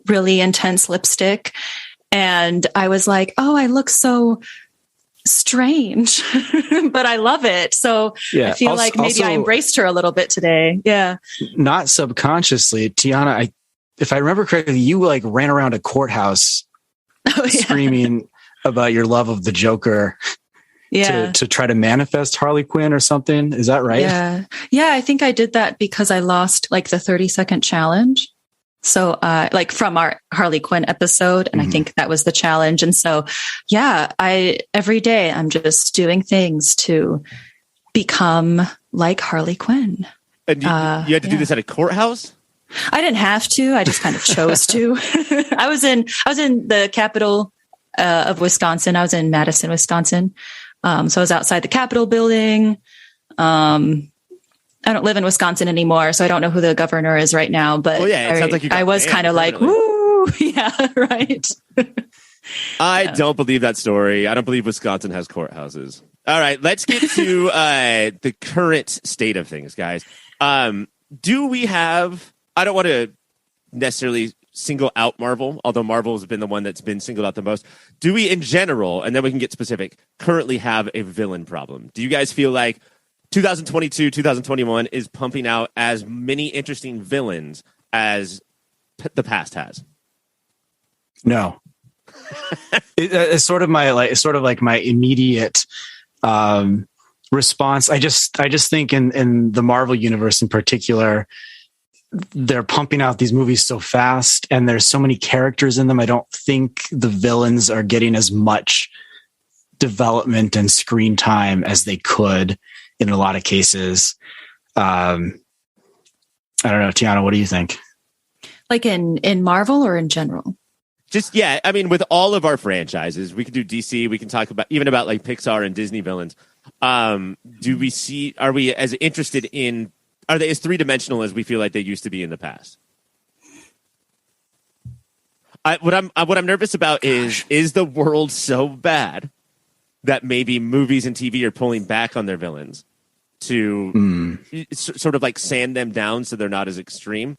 S1: really intense lipstick. And I was like, oh, I look so strange, but I love it. So yeah, I feel maybe I embraced her a little bit today. Yeah.
S5: Not subconsciously, Tiana, if I remember correctly, you ran around a courthouse screaming about your love of the Joker.
S1: Yeah.
S5: To try to manifest Harley Quinn or something. Is that right?
S1: Yeah. Yeah. I think I did that because I lost the 30-second challenge. So, from our Harley Quinn episode. And I think that was the challenge. And so, yeah, every day I'm just doing things to become like Harley Quinn.
S3: And you had to do this at a courthouse?
S1: I didn't have to. I just kind of chose to. I was in the capital of Wisconsin. I was in Madison, Wisconsin. So I was outside the Capitol building. I don't live in Wisconsin anymore, so I don't know who the governor is right now. But
S3: it sounds like
S1: I was kind of woo, yeah, right.
S3: I don't believe that story. I don't believe Wisconsin has courthouses. All right, let's get to the current state of things, guys. Do we have? I don't want to necessarily single out Marvel, although Marvel has been the one that's been singled out the most. Do we, in general, and then we can get specific, currently have a villain problem? Do you guys feel like 2022, 2021 is pumping out as many interesting villains as the past has?
S5: No. It's sort of my immediate response. I just think in the Marvel universe in particular, they're pumping out these movies so fast and there's so many characters in them. I don't think the villains are getting as much development and screen time as they could in a lot of cases. I don't know, Tiana, what do you think?
S1: In Marvel or in general?
S3: Just, yeah, I mean, with all of our franchises, we could do DC, we can talk about Pixar and Disney villains. Are we as interested in, are they as three-dimensional as we feel like they used to be in the past? What I'm nervous about is the world so bad that maybe movies and TV are pulling back on their villains to sort of sand them down so they're not as extreme?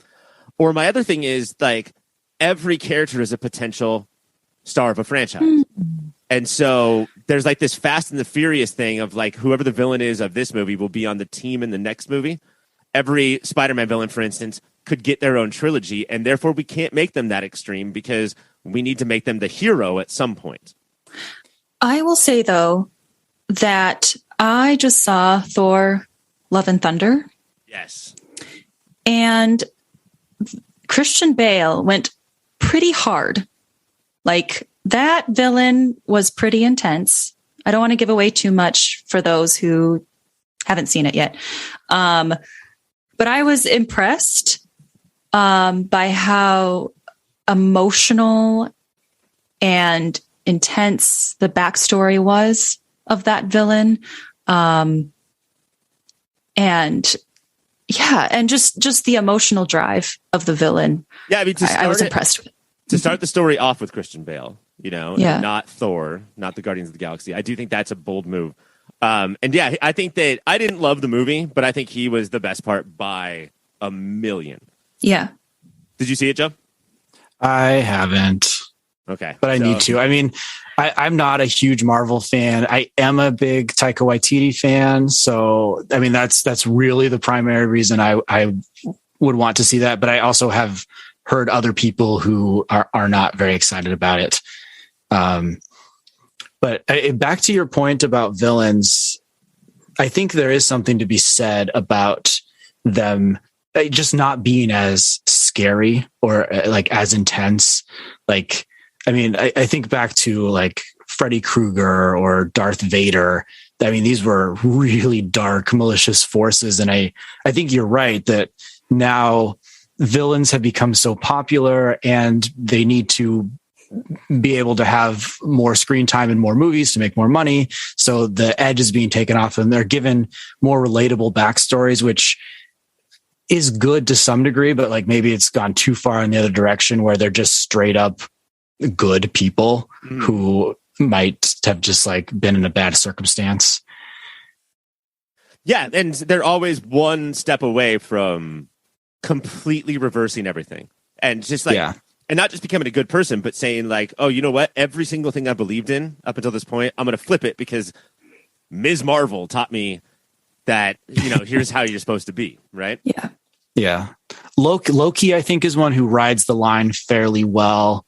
S3: Or my other thing is every character is a potential star of a franchise. And so there's this Fast and the Furious thing of whoever the villain is of this movie will be on the team in the next movie. Every Spider-Man villain, for instance, could get their own trilogy, and therefore we can't make them that extreme because we need to make them the hero at some point.
S1: I will say, though, that I just saw Thor Love and Thunder.
S3: Yes.
S1: And Christian Bale went pretty hard. That villain was pretty intense. I don't want to give away too much for those who haven't seen it yet. But I was impressed by how emotional and intense the backstory was of that villain. And just the emotional drive of the villain.
S3: Yeah, I mean,
S1: I was impressed with.
S3: To start the story off with Christian Bale,
S1: Yeah.
S3: not Thor, not the Guardians of the Galaxy. I do think that's a bold move. And yeah, I think that I didn't love the movie, but I think he was the best part by a million.
S1: Yeah.
S3: Did you see it, Joe?
S5: I haven't.
S3: Okay.
S5: But I need to. I mean, I'm not a huge Marvel fan. I am a big Taika Waititi fan. So, I mean, that's really the primary reason I would want to see that. But I also have heard other people who are not very excited about it. But back to your point about villains, I think there is something to be said about them just not being as scary or like as intense. Like, I mean, I think back to like Freddy Krueger or Darth Vader. I mean, these were really dark, malicious forces. And I think you're right that now villains have become so popular and they need to be able to have more screen time and more movies to make more money. So the edge is being taken off and they're given more relatable backstories, which is good to some degree, but like maybe it's gone too far in the other direction where they're just straight up good people who might have just like been in a bad circumstance.
S3: Yeah. And they're always one step away from completely reversing everything. And just like, and not just becoming a good person, but saying like, oh, you know what? Every single thing I believed in up until this point, I'm going to flip it because Ms. Marvel taught me that, here's how you're supposed to be. Right.
S1: Yeah.
S5: Yeah. Loki, I think, is one who rides the line fairly well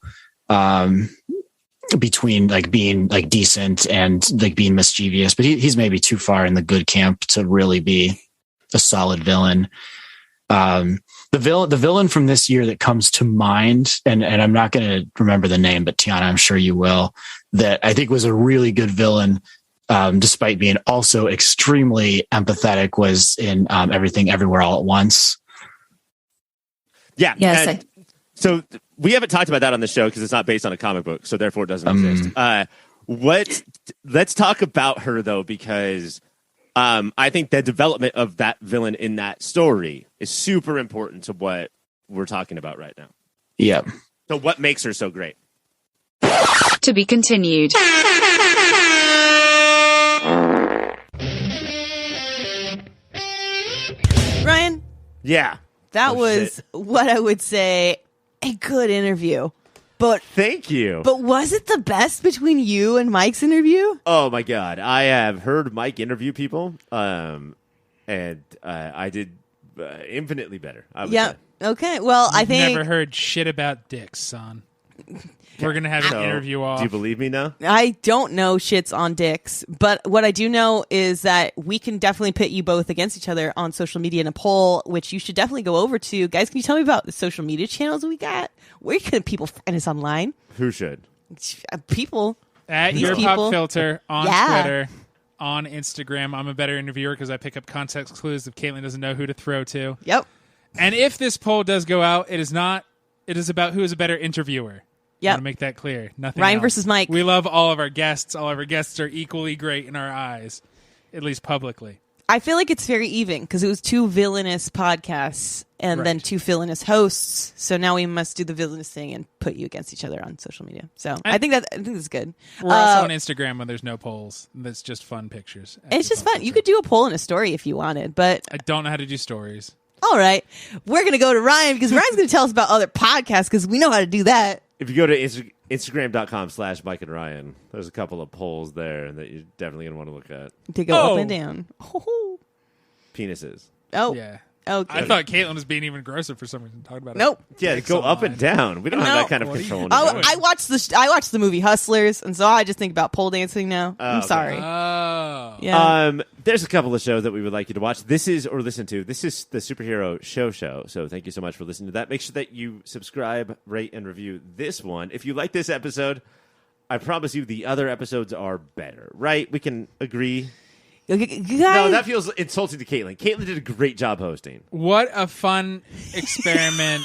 S5: between like being like decent and like being mischievous, but he's maybe too far in the good camp to really be a solid villain. The villain from this year that comes to mind, and I'm not going to remember the name, but Tiana, I'm sure you will, that I think was a really good villain, despite being also extremely empathetic, was in Everything Everywhere All at Once.
S3: Yeah.
S1: Yes.
S3: So we haven't talked about that on the show because it's not based on a comic book, so therefore it doesn't exist. Let's talk about her though, because I think the development of that villain in that story is super important to what we're talking about right now.
S5: Yeah.
S3: So what makes her so great?
S6: To be continued.
S2: Ryan,
S3: Yeah.
S2: that was what I would say a good interview. But
S3: Thank you.
S2: But was it the best between you and Mike's interview?
S3: Oh my God. I have heard Mike interview people, and I did infinitely better. I would say.
S2: Okay. Well, I think
S4: Never heard shit about dicks, son. We're going to have
S3: So,
S4: an interview off.
S3: Do you believe me now?
S2: I don't know shits on dicks, but what I do know is that we can definitely pit you both against each other on social media in a poll, which you should definitely go over to. Guys, can you tell me about the social media channels we got? Where can people find us online?
S3: Who should?
S2: People.
S4: At
S2: These
S4: Your
S2: people.
S4: Pop Filter on
S2: Yeah.
S4: Twitter, on Instagram. I'm a better interviewer because I pick up context clues if Caitlin doesn't know who to throw to.
S2: Yep.
S4: And if this poll does go out, it is about who is a better interviewer. I
S2: Yep.
S4: want to make that clear. Nothing
S2: Ryan
S4: else.
S2: versus Mike.
S4: We love all of our guests. All of our guests are equally great in our eyes, at least publicly.
S2: I feel like it's very even because it was two villainous podcasts and then
S4: Right.
S2: two villainous hosts. So now we must do the villainous thing and put you against each other on social media. So I think that's good.
S4: We're also on Instagram when there's no polls. That's just fun pictures.
S2: It's just fun. You could do a poll and a story if you wanted, but
S4: I don't know how to do stories.
S2: all right, we're gonna go to Ryan because Ryan's gonna tell us about other podcasts because we know how to do that.
S3: If you go to Instagram.com/Mike and Ryan, there's a couple of polls there that you're definitely going to want to look at.
S2: To go
S4: Oh.
S2: up and down.
S3: Penises.
S2: Oh,
S4: Yeah.
S2: okay.
S4: I thought Caitlin was being even grosser for some reason talking about it.
S2: Nope.
S3: Yeah, go up and down. We don't have
S2: No.
S3: that kind of
S4: What are
S3: control
S4: you
S3: anymore.
S4: doing?
S2: I watched the movie Hustlers, and so I just think about pole dancing now. I'm
S3: okay.
S2: sorry.
S4: Oh.
S2: Yeah.
S3: There's a couple of shows that we would like you to watch. This is the Superhero Show. So thank you so much for listening to that. Make sure that you subscribe, rate, and review this one. If you like this episode, I promise you the other episodes are better, right? We can agree.
S2: Okay,
S3: No,
S2: guys,
S3: that feels insulting to Caitlin. Caitlin did a great job hosting.
S4: What a fun experiment.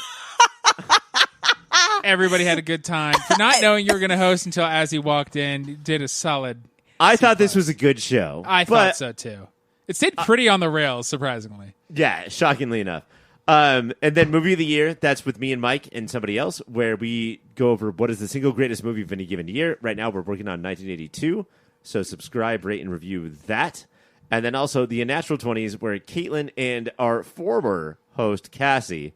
S4: Everybody had a good time. For not knowing you were going to host until as you walked in, you did a solid.
S3: I thought this was a good show.
S4: I thought so too. It stayed pretty on the rails, surprisingly.
S3: Yeah, shockingly enough. And then movie of the year, that's with me and Mike and somebody else, where we go over what is the single greatest movie of any given year. Right now, we're working on 1982, so subscribe, rate, and review that. And then also the Unnatural 20s, where Caitlin and our former host, Cassie,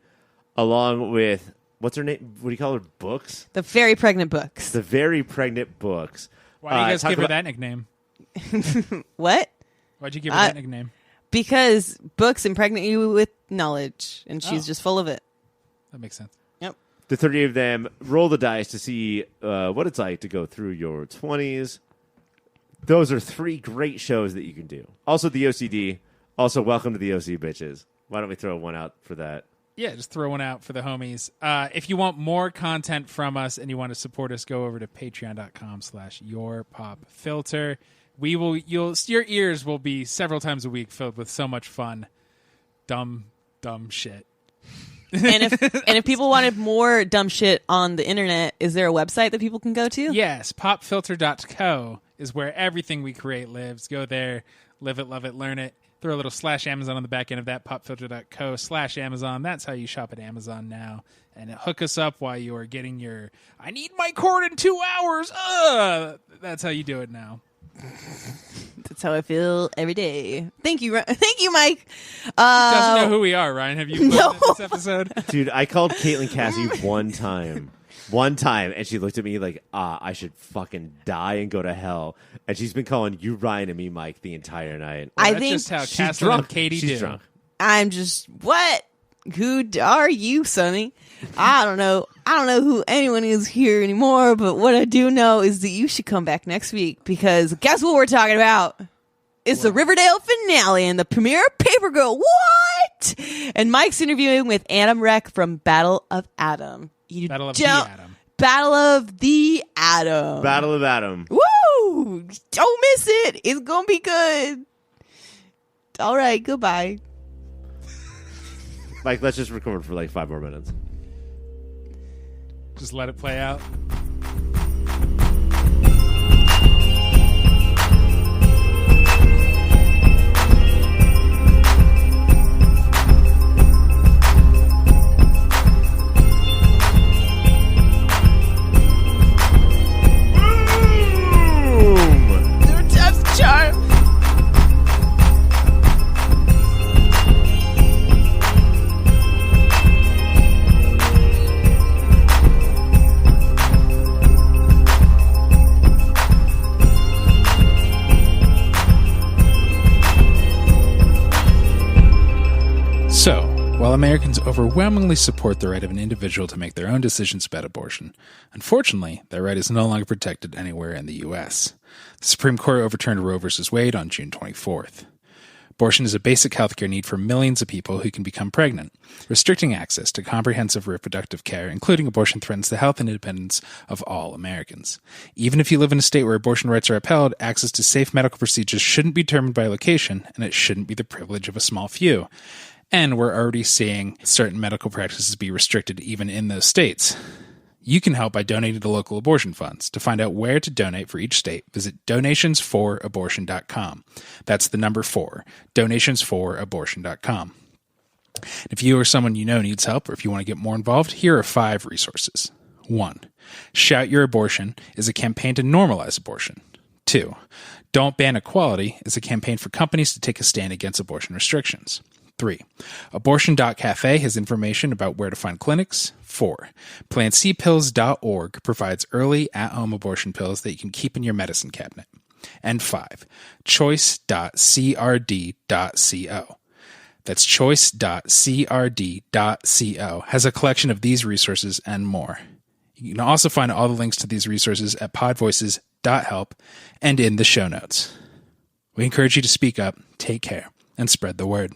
S3: along with, what's her name? What do you call her? Books?
S2: The Very Pregnant Books.
S3: The Very Pregnant Books.
S4: Why do you guys give her that nickname?
S2: What?
S4: Why'd you give her that nickname?
S2: Because books impregnate you with knowledge, and she's just full of it.
S4: That makes sense.
S2: Yep.
S3: The 30 of them roll the dice to see what it's like to go through your 20s. Those are 3 great shows that you can do. Also, the OCD. Also, welcome to the OC, bitches. Why don't we throw one out for that?
S4: Yeah, just throw one out for the homies. If you want more content from us and you want to support us, go over to patreon.com/yourpopfilter. Your ears will be several times a week filled with so much fun, dumb shit.
S2: And if people wanted more dumb shit on the internet, is there a website that people can go to?
S4: Yes, popfilter.co is where everything we create lives. Go there, live it, love it, learn it. Throw a little /Amazon on the back end of that, popfilter.co/Amazon. That's how you shop at Amazon now. And hook us up while you are getting your, I need my cord in 2 hours. That's how you do it now.
S2: That's how I feel every day. Thank you, Mike.
S4: Doesn't know who we are, Ryan. Have you
S2: No.
S4: this episode?
S3: Dude, I called Caitlin Cassie one time, and she looked at me like, I should fucking die and go to hell. And she's been calling you Ryan and me Mike the entire night.
S4: Well,
S2: I
S4: that's
S2: think
S4: just how
S3: she's
S4: Cassie
S3: drunk.
S4: and Katie
S3: She's
S4: do.
S3: drunk.
S2: I'm just, what? Who are you, Sonny? I don't know who anyone is here anymore, but what I do know is that you should come back next week, because guess what we're talking about? It's the Riverdale finale and the premiere of Paper Girl. What? And Mike's interviewing with Adam Reck from Battle of Adam.
S4: Battle of the Atom.
S2: Battle of the Atom.
S3: Battle of Adam.
S2: Woo! Don't miss it. It's going to be good. All right. Goodbye.
S3: Mike, let's just record for like 5 more minutes.
S4: Just let it play out. So, while Americans overwhelmingly support the right of an individual to make their own decisions about abortion, unfortunately, that right is no longer protected anywhere in the U.S. The Supreme Court overturned Roe v. Wade on June 24th. Abortion is a basic healthcare need for millions of people who can become pregnant. Restricting access to comprehensive reproductive care, including abortion, threatens the health and independence of all Americans. Even if you live in a state where abortion rights are upheld, access to safe medical procedures shouldn't be determined by location, and it shouldn't be the privilege of a small few. And we're already seeing certain medical practices be restricted even in those states. You can help by donating to local abortion funds. To find out where to donate for each state, visit donationsforabortion.com. That's the number 4, donationsforabortion.com. If you or someone you know needs help, or if you want to get more involved, here are 5 resources. 1. Shout Your Abortion is a campaign to normalize abortion. 2. Don't Ban Equality is a campaign for companies to take a stand against abortion restrictions. 3. Abortion.cafe has information about where to find clinics. 4. PlantCpills.org provides early at-home abortion pills that you can keep in your medicine cabinet. And 5. Choice.crd.co. That's choice.crd.co has a collection of these resources and more. You can also find all the links to these resources at podvoices.help and in the show notes. We encourage you to speak up, take care, and spread the word.